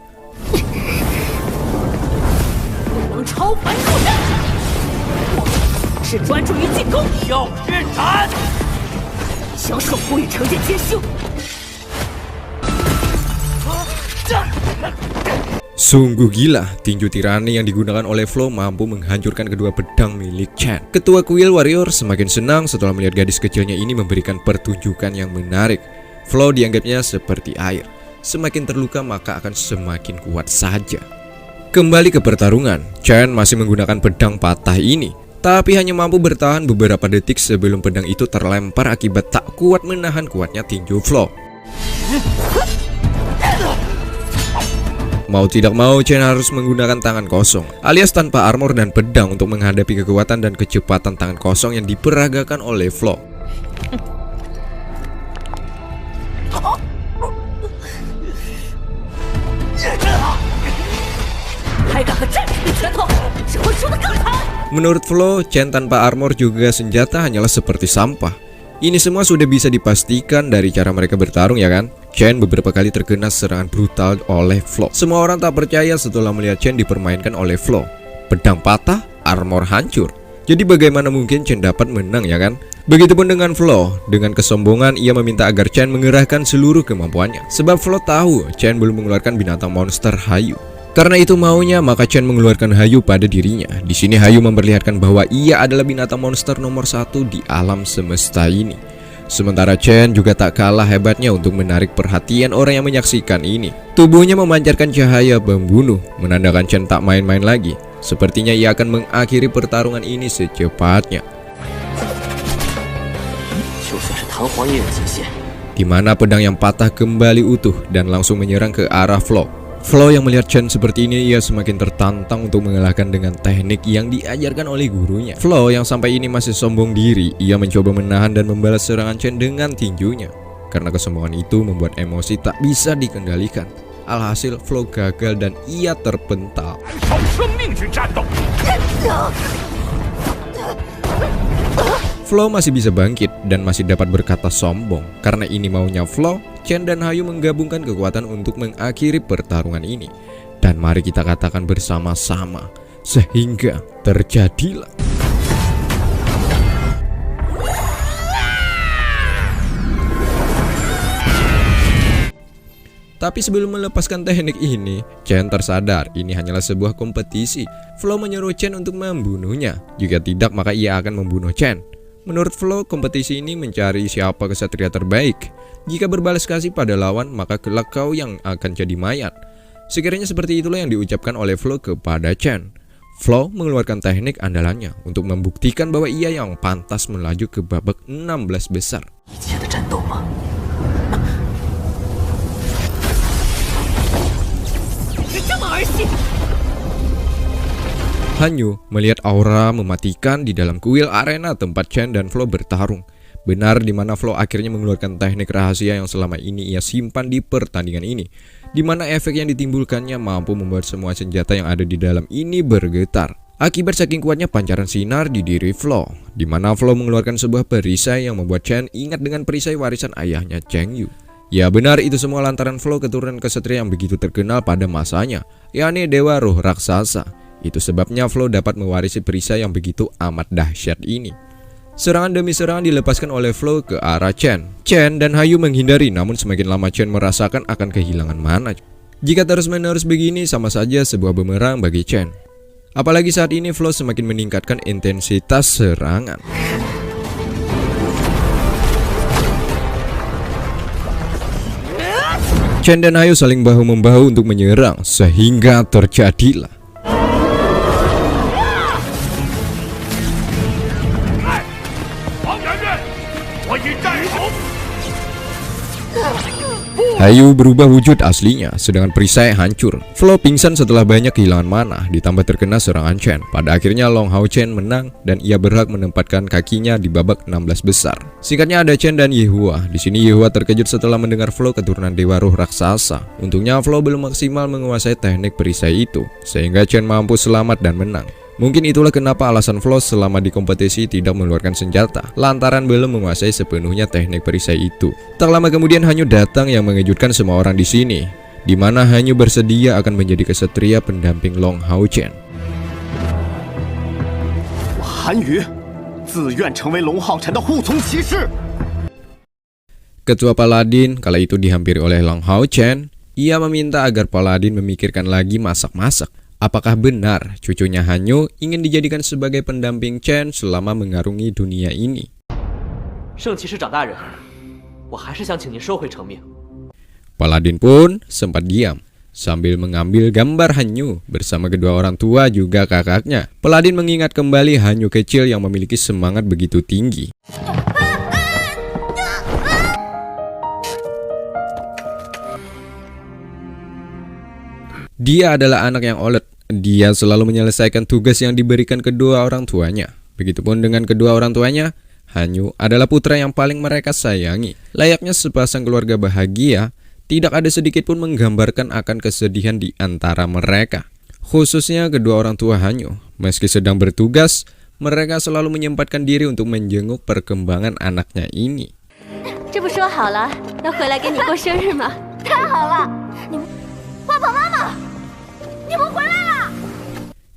Sungguh gila, tinju tirani yang digunakan oleh Flow mampu menghancurkan kedua pedang milik Chen. Ketua Kuil Warrior semakin senang setelah melihat gadis kecilnya ini memberikan pertunjukan yang menarik. Flow dianggapnya seperti air. Semakin terluka maka akan semakin kuat saja. Kembali ke pertarungan, Chen masih menggunakan pedang patah ini, tapi hanya mampu bertahan beberapa detik sebelum pedang itu terlempar akibat tak kuat menahan kuatnya tinju Flow. Mau tidak mau, Chen harus menggunakan tangan kosong, alias tanpa armor dan pedang untuk menghadapi kekuatan dan kecepatan tangan kosong yang diperagakan oleh Flow. Menurut Flow, Chen tanpa armor juga senjata hanyalah seperti sampah. Ini semua sudah bisa dipastikan dari cara mereka bertarung, ya kan? Chen beberapa kali terkena serangan brutal oleh Flow. Semua orang tak percaya setelah melihat Chen dipermainkan oleh Flow. Pedang patah, armor hancur. Jadi bagaimana mungkin Chen dapat menang, ya kan? Begitupun dengan Flow. Dengan kesombongan ia meminta agar Chen mengerahkan seluruh kemampuannya. Sebab Flow tahu Chen belum mengeluarkan binatang monster Hayu. Karena itu maunya, maka Chen mengeluarkan Hayu pada dirinya. Di sini Hayu memperlihatkan bahwa ia adalah binatang monster nomor 1 di alam semesta ini. Sementara Chen juga tak kalah hebatnya untuk menarik perhatian orang yang menyaksikan ini. Tubuhnya memancarkan cahaya pembunuh, menandakan Chen tak main-main lagi. Sepertinya ia akan mengakhiri pertarungan ini secepatnya. Di mana pedang yang patah kembali utuh dan langsung menyerang ke arah Flow. Flow yang melihat Chen seperti ini, ia semakin tertantang untuk mengalahkan dengan teknik yang diajarkan oleh gurunya. Flow yang sampai ini masih sombong diri, ia mencoba menahan dan membalas serangan Chen dengan tinjunya. Karena kesombongan itu membuat emosi tak bisa dikendalikan. Alhasil Flow gagal dan ia terpental. Flow masih bisa bangkit dan masih dapat berkata sombong. Karena ini maunya Flow, Chen dan Hayu menggabungkan kekuatan untuk mengakhiri pertarungan ini. Dan mari kita katakan bersama-sama, sehingga terjadilah. Tapi sebelum melepaskan teknik ini, Chen tersadar ini hanyalah sebuah kompetisi. Flow menyuruh Chen untuk membunuhnya. Jika tidak, maka ia akan membunuh Chen. Menurut Flow, kompetisi ini mencari siapa kesatria terbaik. Jika berbalas kasih pada lawan, maka kelak kau yang akan jadi mayat. Sekiranya seperti itulah yang diucapkan oleh Flow kepada Chen. Flow mengeluarkan teknik andalannya untuk membuktikan bahwa ia yang pantas melaju ke babak 16 besar. Hanyu melihat aura mematikan di dalam kuil arena tempat Chen dan Flow bertarung. Benar di mana Flow akhirnya mengeluarkan teknik rahasia yang selama ini ia simpan di pertandingan ini. Di mana efek yang ditimbulkannya mampu membuat semua senjata yang ada di dalam ini bergetar. Akibat saking kuatnya pancaran sinar di diri Flow. Di mana Flow mengeluarkan sebuah perisai yang membuat Chen ingat dengan perisai warisan ayahnya Cheng Yu. Ya benar, itu semua lantaran Flow keturunan kesatria yang begitu terkenal pada masanya, yakni Dewa Roh Raksasa. Itu sebabnya Flow dapat mewarisi perisai yang begitu amat dahsyat ini. Serangan demi serangan dilepaskan oleh Flow ke arah Chen. Chen dan Hayu menghindari, namun semakin lama Chen merasakan akan kehilangan mana. Jika terus-menerus begini, sama saja sebuah bumerang bagi Chen. Apalagi saat ini Flow semakin meningkatkan intensitas serangan. Chen dan Hayu saling bahu-membahu untuk menyerang, sehingga terjadilah. Hayu berubah wujud aslinya, sedangkan perisai hancur. Flow pingsan setelah banyak kehilangan mana, ditambah terkena serangan Chen. Pada akhirnya Long Hao Chen menang dan ia berhak menempatkan kakinya di babak 16 besar. Singkatnya ada Chen dan Yehua. Di sini Yehua terkejut setelah mendengar Flow keturunan Dewa Roh Raksasa. Untungnya Flow belum maksimal menguasai teknik perisai itu, sehingga Chen mampu selamat dan menang. Mungkin itulah kenapa alasan Flow selama di kompetisi tidak mengeluarkan senjata, lantaran belum menguasai sepenuhnya teknik perisai itu. Tak lama kemudian Hanyu datang yang mengejutkan semua orang di sini, di mana Hanyu bersedia akan menjadi kesatria pendamping Long Hao Chen. Ketua Paladin kala itu dihampiri oleh Long Hao Chen. Ia meminta agar Paladin memikirkan lagi masak-masak. Apakah benar cucunya Hanyu ingin dijadikan sebagai pendamping Chen selama mengarungi dunia ini? Paladin pun sempat diam. sambil mengambil gambar Hanyu bersama kedua orang tua juga kakaknya. Paladin mengingat kembali Hanyu kecil yang memiliki semangat begitu tinggi. Dia adalah anak yang oled. Dia selalu menyelesaikan tugas yang diberikan kedua orang tuanya. Begitupun dengan kedua orang tuanya, Hanyu adalah putra yang paling mereka sayangi. Layaknya sepasang keluarga bahagia, tidak ada sedikit pun menggambarkan akan kesedihan di antara mereka. Khususnya kedua orang tua Hanyu. Meski sedang bertugas, mereka selalu menyempatkan diri untuk menjenguk perkembangan anaknya ini.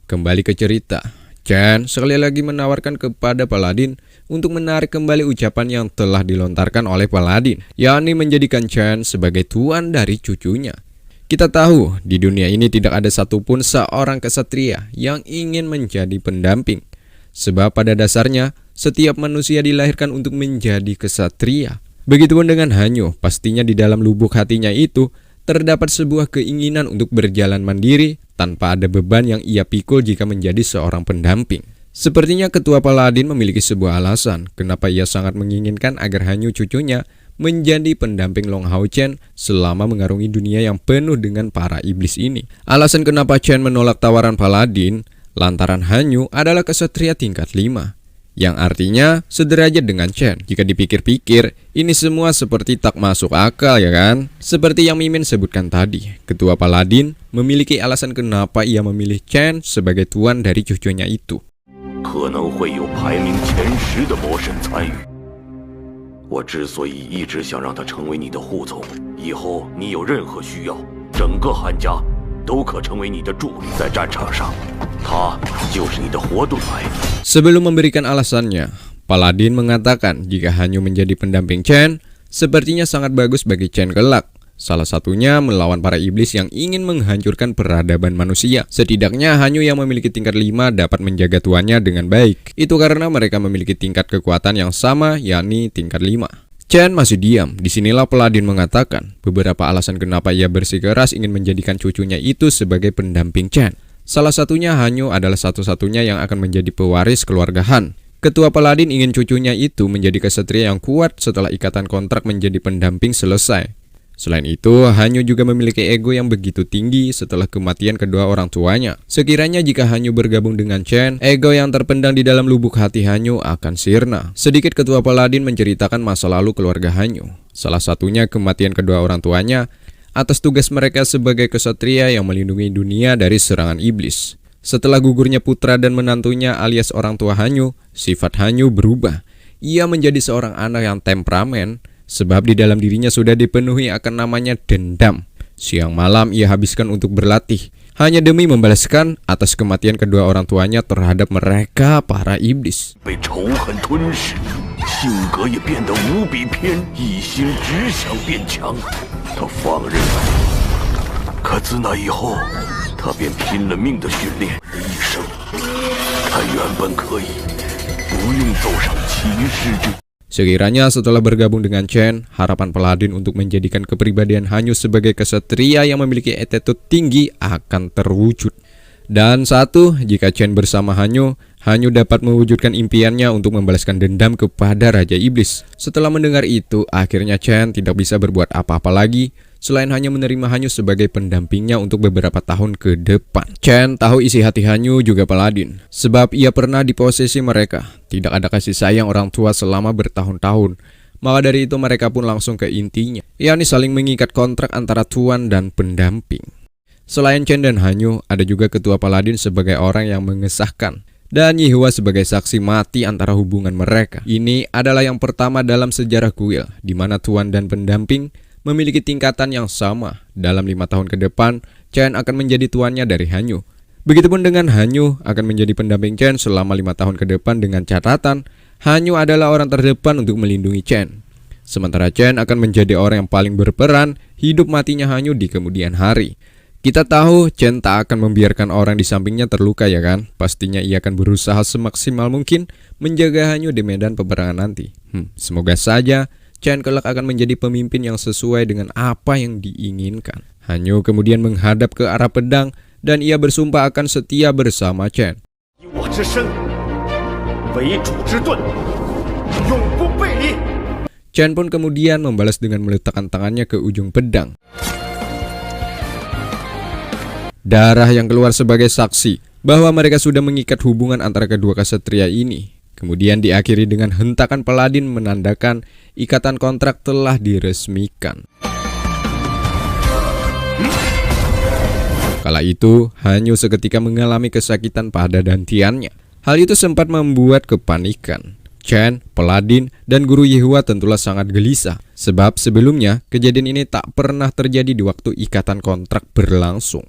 Kembali ke cerita, Chen sekali lagi menawarkan kepada Paladin untuk menarik kembali ucapan yang telah dilontarkan oleh Paladin, yakni menjadikan Chen sebagai tuan dari cucunya. Kita tahu di dunia ini tidak ada satupun seorang kesatria yang ingin menjadi pendamping. Sebab pada dasarnya setiap manusia dilahirkan untuk menjadi kesatria. Begitupun dengan Hanyu, pastinya di dalam lubuk hatinya itu terdapat sebuah keinginan untuk berjalan mandiri tanpa ada beban yang ia pikul jika menjadi seorang pendamping. Sepertinya ketua Paladin memiliki sebuah alasan kenapa ia sangat menginginkan agar Hanyu cucunya menjadi pendamping Long Hao Chen selama mengarungi dunia yang penuh dengan para iblis ini. Alasan kenapa Chen menolak tawaran Paladin lantaran Hanyu adalah kesatria tingkat 5. Yang artinya sederajat dengan Chen. Jika dipikir-pikir, ini semua seperti tak masuk akal ya kan? Seperti yang Mimin sebutkan tadi, ketua Paladin memiliki alasan kenapa ia memilih Chen sebagai tuan dari cucunya itu. Sebelum memberikan alasannya, Paladin mengatakan jika Hanyu menjadi pendamping Chen, sepertinya sangat bagus bagi Chen kelak. Salah satunya melawan para iblis yang ingin menghancurkan peradaban manusia. Setidaknya Hanyu yang memiliki tingkat 5 dapat menjaga tuannya dengan baik. Itu karena mereka memiliki tingkat kekuatan yang sama, yakni tingkat 5. Chen masih diam. Disinilah Paladin mengatakan beberapa alasan kenapa ia bersikeras ingin menjadikan cucunya itu sebagai pendamping Chen. Salah satunya Hanyu adalah satu-satunya yang akan menjadi pewaris keluarga Han. Ketua Paladin ingin cucunya itu menjadi kesatria yang kuat setelah ikatan kontrak menjadi pendamping selesai. Selain itu, Hanyu juga memiliki ego yang begitu tinggi setelah kematian kedua orang tuanya. Sekiranya jika Hanyu bergabung dengan Chen, ego yang terpendam di dalam lubuk hati Hanyu akan sirna. Sedikit ketua Paladin menceritakan masa lalu keluarga Hanyu. Salah satunya kematian kedua orang tuanya atas tugas mereka sebagai kesatria yang melindungi dunia dari serangan iblis. Setelah gugurnya putra dan menantunya alias orang tua Hanyu, sifat Hanyu berubah. Ia menjadi seorang anak yang temperamen, sebab di dalam dirinya sudah dipenuhi akan namanya dendam. Siang malam ia habiskan untuk berlatih, hanya demi membalaskan atas kematian kedua orang tuanya terhadap mereka para iblis. Sekiranya setelah bergabung dengan Chen, harapan Paladin untuk menjadikan kepribadian Hanyu sebagai kesatria yang memiliki attitude tinggi akan terwujud. Dan satu, jika Chen bersama Hanyu, Hanyu dapat mewujudkan impiannya untuk membalaskan dendam kepada Raja Iblis. Setelah mendengar itu, akhirnya Chen tidak bisa berbuat apa-apa lagi selain hanya menerima Hanyu sebagai pendampingnya untuk beberapa tahun ke depan. Chen tahu isi hati Hanyu juga Paladin, sebab ia pernah diposesi mereka. Tidak ada kasih sayang orang tua selama bertahun-tahun. Maka dari itu mereka pun langsung ke intinya, yakni saling mengikat kontrak antara tuan dan pendamping. Selain Chen dan Hanyu, ada juga ketua Paladin sebagai orang yang mengesahkan, dan Yihua sebagai saksi mati antara hubungan mereka. Ini adalah yang pertama dalam sejarah kuil, di mana tuan dan pendamping memiliki tingkatan yang sama. Dalam 5 tahun ke depan, Chen akan menjadi tuannya dari Hanyu. Begitupun dengan Hanyu akan menjadi pendamping Chen selama 5 tahun ke depan dengan catatan Hanyu adalah orang terdepan untuk melindungi Chen. Sementara Chen akan menjadi orang yang paling berperan hidup matinya Hanyu di kemudian hari. Kita tahu Chen tak akan membiarkan orang di sampingnya terluka ya kan? Pastinya ia akan berusaha semaksimal mungkin menjaga Hanyu di medan peperangan nanti. Semoga saja Chen kelak akan menjadi pemimpin yang sesuai dengan apa yang diinginkan. Hanyu kemudian menghadap ke arah pedang dan ia bersumpah akan setia bersama Chen. Chen pun kemudian membalas dengan meletakkan tangannya ke ujung pedang. Darah yang keluar sebagai saksi bahwa mereka sudah mengikat hubungan antara kedua ksatria ini. Kemudian diakhiri dengan hentakan Paladin menandakan ikatan kontrak telah diresmikan. Kala itu, Hanyu seketika mengalami kesakitan pada dantiannya. Hal itu sempat membuat kepanikan. Chen, Paladin, dan Guru Yehua tentulah sangat gelisah. Sebab sebelumnya, kejadian ini tak pernah terjadi di waktu ikatan kontrak berlangsung.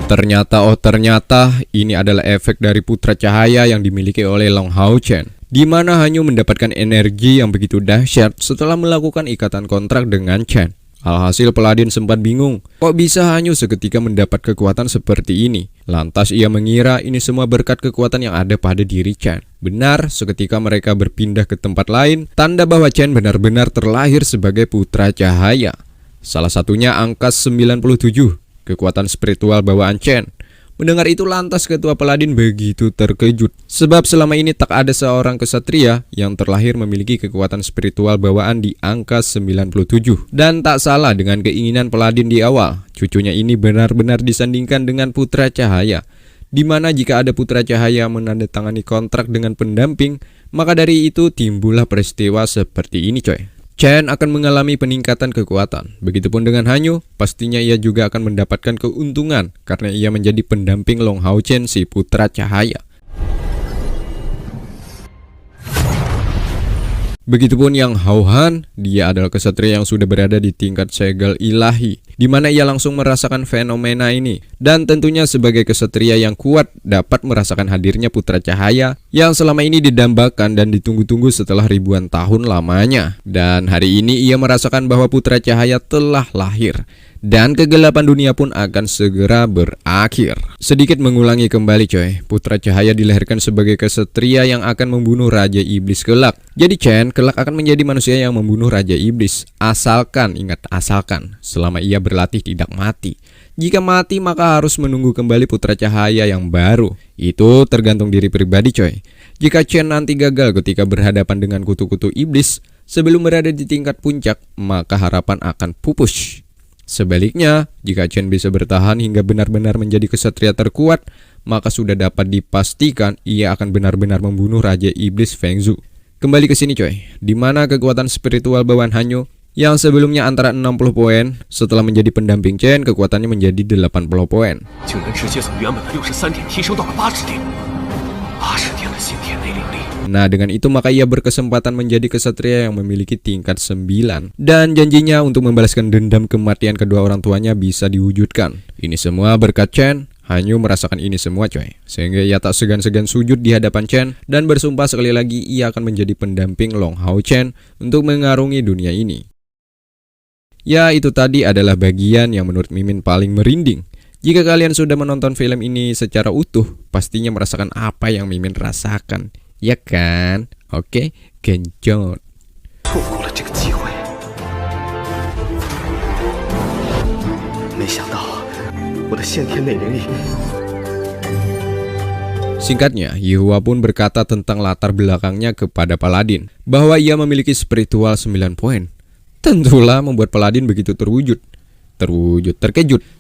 Ternyata ini adalah efek dari putra cahaya yang dimiliki oleh Long Hao Chen, di mana Hanyu mendapatkan energi yang begitu dahsyat setelah melakukan ikatan kontrak dengan Chen. Alhasil Paladin sempat bingung, kok bisa Hanyu seketika mendapat kekuatan seperti ini? Lantas ia mengira ini semua berkat kekuatan yang ada pada diri Chen. Benar, seketika mereka berpindah ke tempat lain, tanda bahwa Chen benar-benar terlahir sebagai putra cahaya. Salah satunya angka 97, kekuatan spiritual bawaan Chen. Mendengar itu lantas ketua Paladin begitu terkejut. Sebab selama ini tak ada seorang ksatria yang terlahir memiliki kekuatan spiritual bawaan di angka 97. Dan tak salah dengan keinginan Paladin di awal, cucunya ini benar-benar disandingkan dengan putra cahaya. Dimana jika ada putra cahaya menandatangani kontrak dengan pendamping, maka dari itu timbullah peristiwa seperti ini coy. Chen akan mengalami peningkatan kekuatan. Begitupun dengan Hanyu, pastinya ia juga akan mendapatkan keuntungan karena ia menjadi pendamping Long Hao Chen si putra cahaya. Begitupun yang Hao Han, dia adalah ksatria yang sudah berada di tingkat segel ilahi, di mana ia langsung merasakan fenomena ini. Dan tentunya sebagai ksatria yang kuat dapat merasakan hadirnya putra cahaya yang selama ini didambakan dan ditunggu-tunggu setelah ribuan tahun lamanya. Dan hari ini ia merasakan bahwa putra cahaya telah lahir. Dan kegelapan dunia pun akan segera berakhir. Sedikit mengulangi kembali coy, putra cahaya dilahirkan sebagai ksatria yang akan membunuh Raja Iblis kelak. Jadi Chen kelak akan menjadi manusia yang membunuh Raja Iblis. Asalkan, ingat asalkan, selama ia berlatih tidak mati. Jika mati maka harus menunggu kembali putra cahaya yang baru. Itu tergantung diri pribadi coy. Jika Chen nanti gagal ketika berhadapan dengan kutu-kutu iblis sebelum berada di tingkat puncak, maka harapan akan pupus. Sebaliknya, jika Chen bisa bertahan hingga benar-benar menjadi ksatria terkuat, maka sudah dapat dipastikan ia akan benar-benar membunuh Raja Iblis Feng Zhu. Kembali ke sini coy, di mana kekuatan spiritual bawaan Hanyu yang sebelumnya antara 60 poin, setelah menjadi pendamping Chen, kekuatannya menjadi 80 poin. Nah dengan itu maka ia berkesempatan menjadi ksatria yang memiliki tingkat 9. Dan janjinya untuk membalaskan dendam kematian kedua orang tuanya bisa diwujudkan. Ini semua berkat Chen. Hanyu merasakan ini semua coy. Sehingga ia tak segan-segan sujud di hadapan Chen dan bersumpah sekali lagi ia akan menjadi pendamping Long Hao Chen untuk mengarungi dunia ini. Ya itu tadi adalah bagian yang menurut Mimin paling merinding. Jika kalian sudah menonton film ini secara utuh, pastinya merasakan apa yang Mimin rasakan. Ya kan? Oke, genjot. Singkatnya, Yehua pun berkata tentang latar belakangnya kepada Paladin, bahwa ia memiliki spiritual 9 poin. Tentulah membuat Paladin begitu terkejut.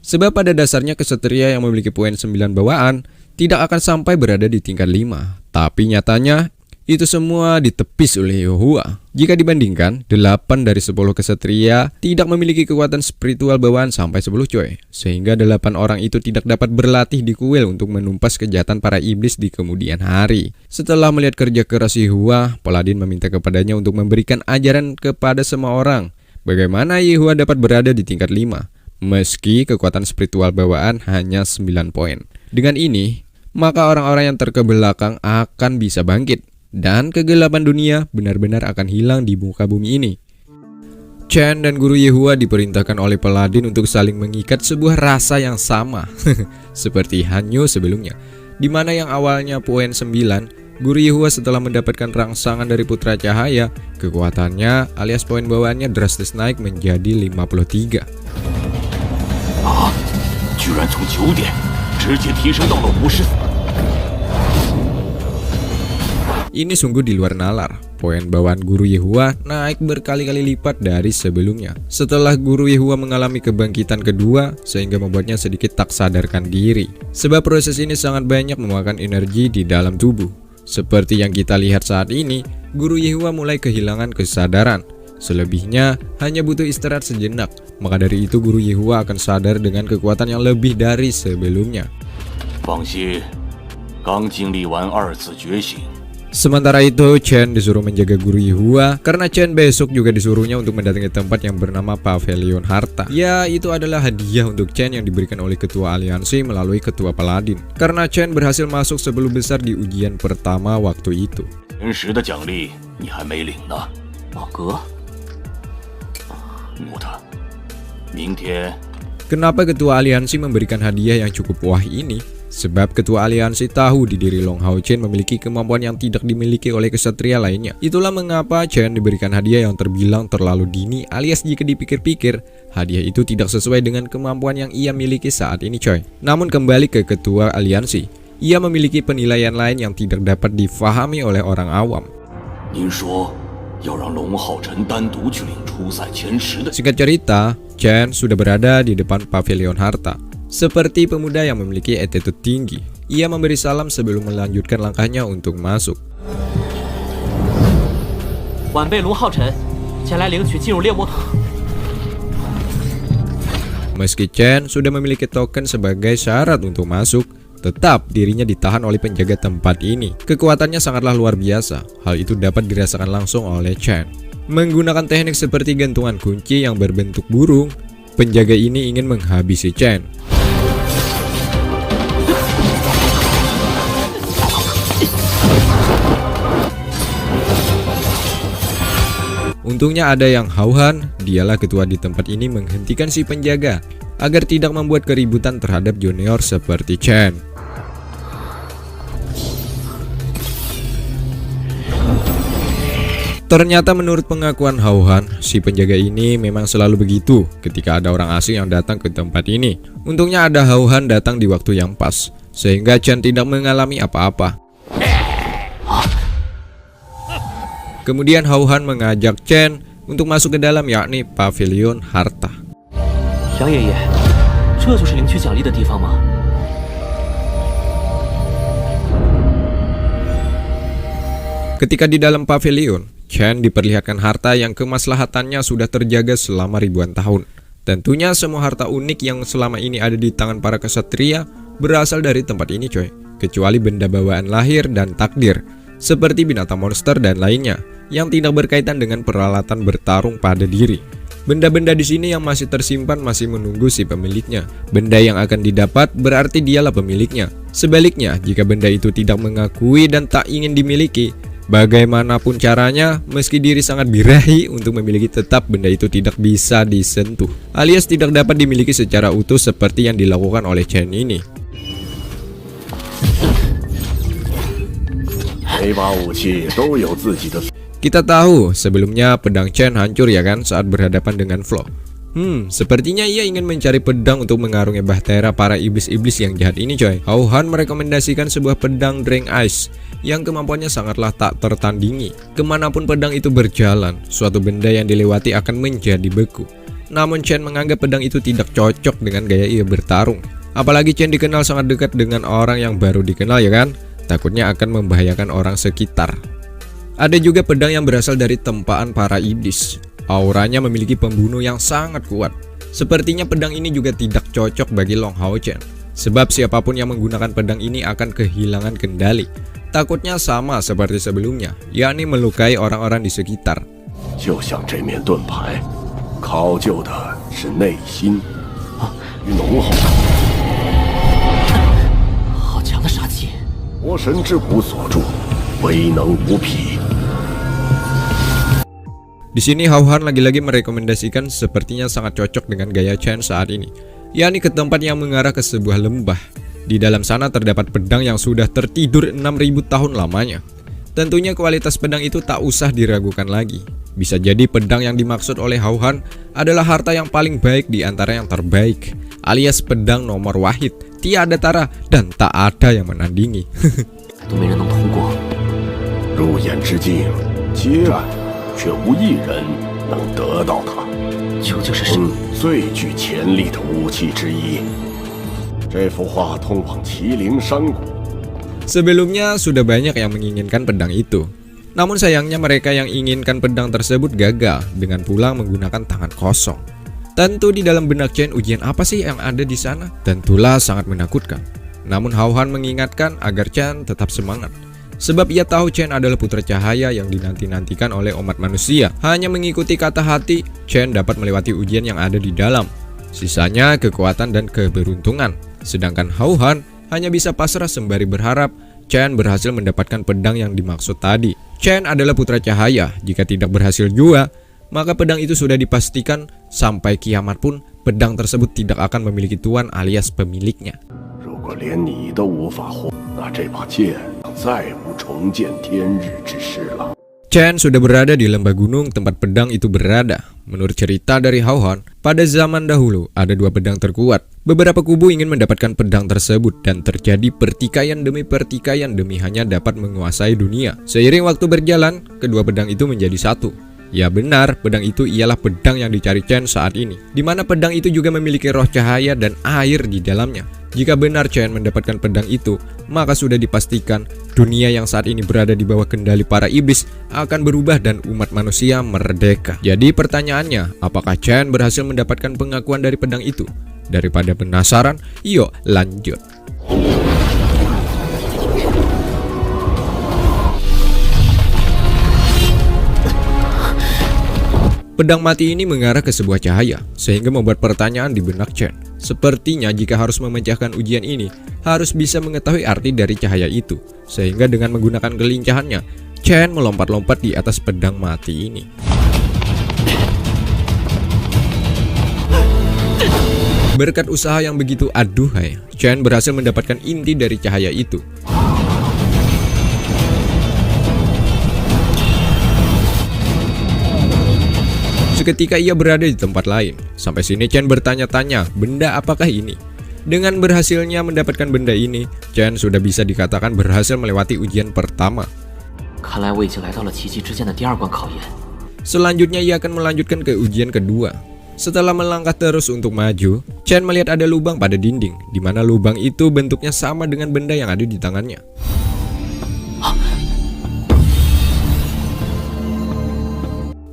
Sebab pada dasarnya ksatria yang memiliki poin 9 bawaan tidak akan sampai berada di tingkat 5. Tapi nyatanya itu semua ditepis oleh Yehua. Jika dibandingkan, 8 dari 10 ksatria tidak memiliki kekuatan spiritual bawaan sampai 10 coy. Sehingga 8 orang itu tidak dapat berlatih di kuil untuk menumpas kejahatan para iblis di kemudian hari. Setelah melihat kerja keras Yehua, Paladin meminta kepadanya untuk memberikan ajaran kepada semua orang bagaimana Yehua dapat berada di tingkat 5 meski kekuatan spiritual bawaan hanya 9 poin. Dengan ini, maka orang-orang yang terkebelakang akan bisa bangkit dan kegelapan dunia benar-benar akan hilang di muka bumi ini. Chen dan Guru Yehua diperintahkan oleh Paladin untuk saling mengikat sebuah rasa yang sama seperti Hanyo sebelumnya, di mana yang awalnya poin 9, Guru Yehua setelah mendapatkan rangsangan dari Putra Cahaya, kekuatannya alias poin bawaannya drastis naik menjadi 53. 居然从9点直接提升到了50。 Ini sungguh di luar nalar. Poin bawaan Guru Yehua naik berkali-kali lipat dari sebelumnya. Setelah Guru Yehua mengalami kebangkitan kedua, sehingga membuatnya sedikit tak sadarkan diri. Sebab proses ini sangat banyak memakan energi di dalam tubuh. Seperti yang kita lihat saat ini, Guru Yehua mulai kehilangan kesadaran. Selebihnya hanya butuh istirahat sejenak. Maka dari itu Guru Yehua akan sadar dengan kekuatan yang lebih dari sebelumnya. 放心，刚经历完2次觉醒。 Sementara itu, Chen disuruh menjaga Guru Yehua karena Chen besok juga disuruhnya untuk mendatangi tempat yang bernama Pavilion Harta. Ya, itu adalah hadiah untuk Chen yang diberikan oleh Ketua Aliansi melalui Ketua Paladin. Karena Chen berhasil masuk 10 besar di ujian pertama waktu itu. 前10的奖励你还没领呢，老哥。穆特，明天 Kenapa Ketua Aliansi memberikan hadiah yang cukup wah ini? Sebab Ketua Aliansi tahu di diri Long Hao Chen memiliki kemampuan yang tidak dimiliki oleh kesatria lainnya. Itulah mengapa Chen diberikan hadiah yang terbilang terlalu dini, alias jika dipikir-pikir, hadiah itu tidak sesuai dengan kemampuan yang ia miliki saat ini, coy. Namun kembali ke Ketua Aliansi, ia memiliki penilaian lain yang tidak dapat difahami oleh orang awam. 您说要让龙浩辰单独去领初赛前10的。 Singkat cerita, Chen sudah berada di depan Pavilion Harta. Seperti pemuda yang memiliki attitude tinggi, ia memberi salam sebelum melanjutkan langkahnya untuk masuk. 晚辈龙浩辰前来领取进入猎魔堂。 Meski Chen sudah memiliki token sebagai syarat untuk masuk, tetap dirinya ditahan oleh penjaga tempat ini. Kekuatannya sangatlah luar biasa. Hal itu dapat dirasakan langsung oleh Chen. Menggunakan teknik seperti gantungan kunci yang berbentuk burung, penjaga ini ingin menghabisi Chen. Untungnya ada yang Hauhan, dialah ketua di tempat ini, menghentikan si penjaga agar tidak membuat keributan terhadap junior seperti Chen. Ternyata menurut pengakuan Hauhan, si penjaga ini memang selalu begitu ketika ada orang asing yang datang ke tempat ini. Untungnya ada Hauhan datang di waktu yang pas, sehingga Chen tidak mengalami apa-apa. Kemudian Hauhan mengajak Chen untuk masuk ke dalam, yakni Pavilion Harta. 杨爷爷，这就是领取奖励的地方吗？ Ketika di dalam pavilion, Chen diperlihatkan harta yang kemaslahatannya sudah terjaga selama ribuan tahun. Tentunya semua harta unik yang selama ini ada di tangan para kesatria berasal dari tempat ini, coy. Kecuali benda bawaan lahir dan takdir, seperti binatang monster dan lainnya yang tidak berkaitan dengan peralatan bertarung pada diri. Benda-benda di sini yang masih tersimpan masih menunggu si pemiliknya. Benda yang akan didapat berarti dialah pemiliknya. Sebaliknya, jika benda itu tidak mengakui dan tak ingin dimiliki, bagaimanapun caranya, meski diri sangat birahi untuk memiliki, tetap benda itu tidak bisa disentuh, alias tidak dapat dimiliki secara utuh seperti yang dilakukan oleh Chen ini. 每把武器都有自己的。 Kita tahu sebelumnya pedang Chen hancur ya kan saat berhadapan dengan Flo. Sepertinya ia ingin mencari pedang untuk mengarungi bahtera para iblis-iblis yang jahat ini, coy. Hauhan merekomendasikan sebuah pedang Drain Ice yang kemampuannya sangatlah tak tertandingi. Kemanapun pedang itu berjalan, suatu benda yang dilewati akan menjadi beku. Namun Chen menganggap pedang itu tidak cocok dengan gaya ia bertarung. Apalagi Chen dikenal sangat dekat dengan orang yang baru dikenal ya kan. Takutnya akan membahayakan orang sekitar. Ada juga pedang yang berasal dari tempaan para iblis. Auranya memiliki pembunuh yang sangat kuat. Sepertinya pedang ini juga tidak cocok bagi Long Hao Chen. Sebab siapapun yang menggunakan pedang ini akan kehilangan kendali. Takutnya sama seperti sebelumnya, yakni melukai orang-orang di sekitar. 就像这面盾牌，考究的是内心与浓厚。好强的杀气！ 魔神之骨所铸，威能无匹。Di sini Hao Han lagi-lagi merekomendasikan sepertinya sangat cocok dengan gaya Chen saat ini, yakni ke tempat yang mengarah ke sebuah lembah. Di dalam sana terdapat pedang yang sudah tertidur 6.000 tahun lamanya. Tentunya kualitas pedang itu tak usah diragukan lagi. Bisa jadi pedang yang dimaksud oleh Hao Han adalah harta yang paling baik di antara yang terbaik, alias pedang nomor wahid, tiada tara dan tak ada yang menandingi. 都没人能通过。入眼之境，接岸，却无一人能得到它。究竟是谁？最具潜力的武器之一。这幅画通往麒麟山谷。 Sebelumnya sudah banyak yang menginginkan pedang itu. Namun sayangnya mereka yang inginkan pedang tersebut gagal dengan pulang menggunakan tangan kosong. Tentu di dalam benak Chen ujian apa sih yang ada di sana? Tentulah sangat menakutkan. Namun Hao Han mengingatkan agar Chen tetap semangat. Sebab ia tahu Chen adalah putra cahaya yang dinanti-nantikan oleh umat manusia. Hanya mengikuti kata hati, Chen dapat melewati ujian yang ada di dalam. Sisanya kekuatan dan keberuntungan. Sedangkan Hao Han hanya bisa pasrah sembari berharap Chen berhasil mendapatkan pedang yang dimaksud tadi. Chen adalah putra cahaya, jika tidak berhasil juga, maka pedang itu sudah dipastikan sampai kiamat pun pedang tersebut tidak akan memiliki tuan alias pemiliknya. 如果连你都无法获，那这把剑再无重见天日之时了。 Chen sudah berada di lembah gunung tempat pedang itu berada. Menurut cerita dari Hao Han, pada zaman dahulu ada dua pedang terkuat. Beberapa kubu ingin mendapatkan pedang tersebut dan terjadi pertikaian demi hanya dapat menguasai dunia. Seiring waktu berjalan, kedua pedang itu menjadi satu. Ya benar, pedang itu ialah pedang yang dicari Chen saat ini. Di mana pedang itu juga memiliki roh cahaya dan air di dalamnya. Jika benar Chen mendapatkan pedang itu, maka sudah dipastikan dunia yang saat ini berada di bawah kendali para iblis akan berubah dan umat manusia merdeka. Jadi pertanyaannya, apakah Chen berhasil mendapatkan pengakuan dari pedang itu? Daripada penasaran, yuk lanjut. Pedang mati ini mengarah ke sebuah cahaya, sehingga membuat pertanyaan di benak Chen. Sepertinya jika harus memecahkan ujian ini, harus bisa mengetahui arti dari cahaya itu. Sehingga dengan menggunakan kelincahannya, Chen melompat-lompat di atas pedang mati ini. Berkat usaha yang begitu aduhai, Chen berhasil mendapatkan inti dari cahaya itu. Seketika ia berada di tempat lain. Sampai sini Chen bertanya-tanya, benda apakah ini? Dengan berhasilnya mendapatkan benda ini, Chen sudah bisa dikatakan berhasil melewati ujian pertama. 看来我已经来到了奇迹之剑的第二关考验。 Selanjutnya ia akan melanjutkan ke ujian kedua. Setelah melangkah terus untuk maju, Chen melihat ada lubang pada dinding, di mana lubang itu bentuknya sama dengan benda yang ada di tangannya.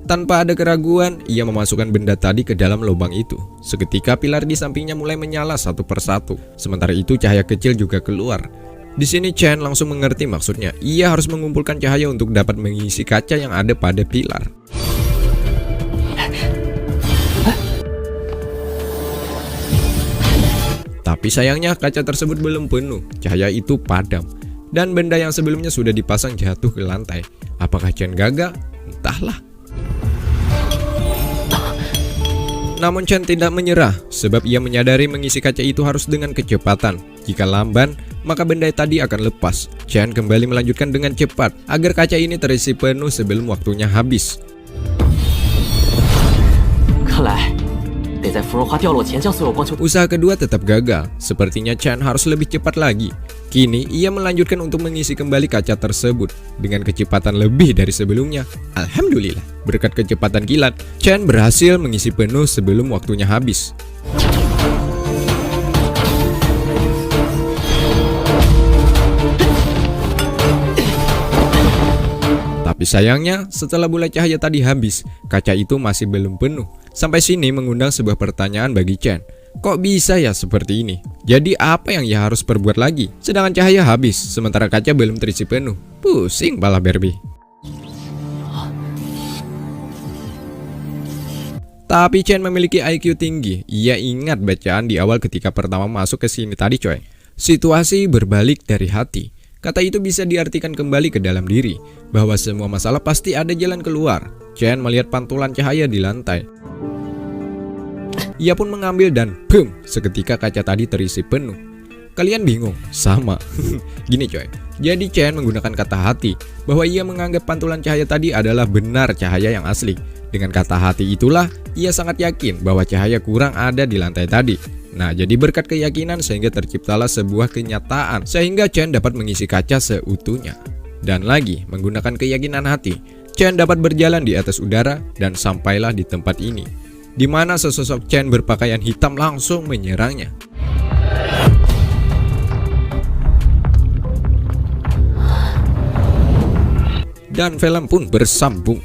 Tanpa ada keraguan, ia memasukkan benda tadi ke dalam lubang itu. Seketika pilar di sampingnya mulai menyala satu persatu. Sementara itu cahaya kecil juga keluar. Di sini Chen langsung mengerti maksudnya. Ia harus mengumpulkan cahaya untuk dapat mengisi kaca yang ada pada pilar. Tapi sayangnya kaca tersebut belum penuh. Cahaya itu padam. Dan benda yang sebelumnya sudah dipasang jatuh ke lantai. Apakah Chen gagal? Entahlah. Namun Chen tidak menyerah, sebab ia menyadari mengisi kaca itu harus dengan kecepatan. Jika lamban, maka benda tadi akan lepas. Chen kembali melanjutkan dengan cepat, agar kaca ini terisi penuh sebelum waktunya habis. 看来得在芙蓉花掉落前将所有光球。 Usaha kedua tetap gagal, sepertinya Chen harus lebih cepat lagi. Kini ia melanjutkan untuk mengisi kembali kaca tersebut dengan kecepatan lebih dari sebelumnya. Alhamdulillah, berkat kecepatan kilat, Chen berhasil mengisi penuh sebelum waktunya habis. Tapi sayangnya, setelah bola cahaya tadi habis, kaca itu masih belum penuh. Sampai sini mengundang sebuah pertanyaan bagi Chen. Kok bisa ya seperti ini? Jadi apa yang ia harus perbuat lagi? Sedangkan cahaya habis, sementara kaca belum terisi penuh. Pusing pala Barbie. Tapi Chen memiliki IQ tinggi. Ia ingat bacaan di awal ketika pertama masuk ke sini tadi coy. Situasi berbalik dari hati. Kata itu bisa diartikan kembali ke dalam diri, bahwa semua masalah pasti ada jalan keluar. Chen melihat pantulan cahaya di lantai. Ia pun mengambil dan boom, seketika kaca tadi terisi penuh. Kalian bingung? Sama. Gini coy, jadi Chen menggunakan kata hati bahwa ia menganggap pantulan cahaya tadi adalah benar cahaya yang asli. Dengan kata hati itulah ia sangat yakin bahwa cahaya kurang ada di lantai tadi. Nah, jadi berkat keyakinan sehingga terciptalah sebuah kenyataan sehingga Chen dapat mengisi kaca seutuhnya. Dan lagi menggunakan keyakinan hati, Chen dapat berjalan di atas udara dan sampailah di tempat ini, di mana sesosok Chen berpakaian hitam langsung menyerangnya. Dan film pun bersambung.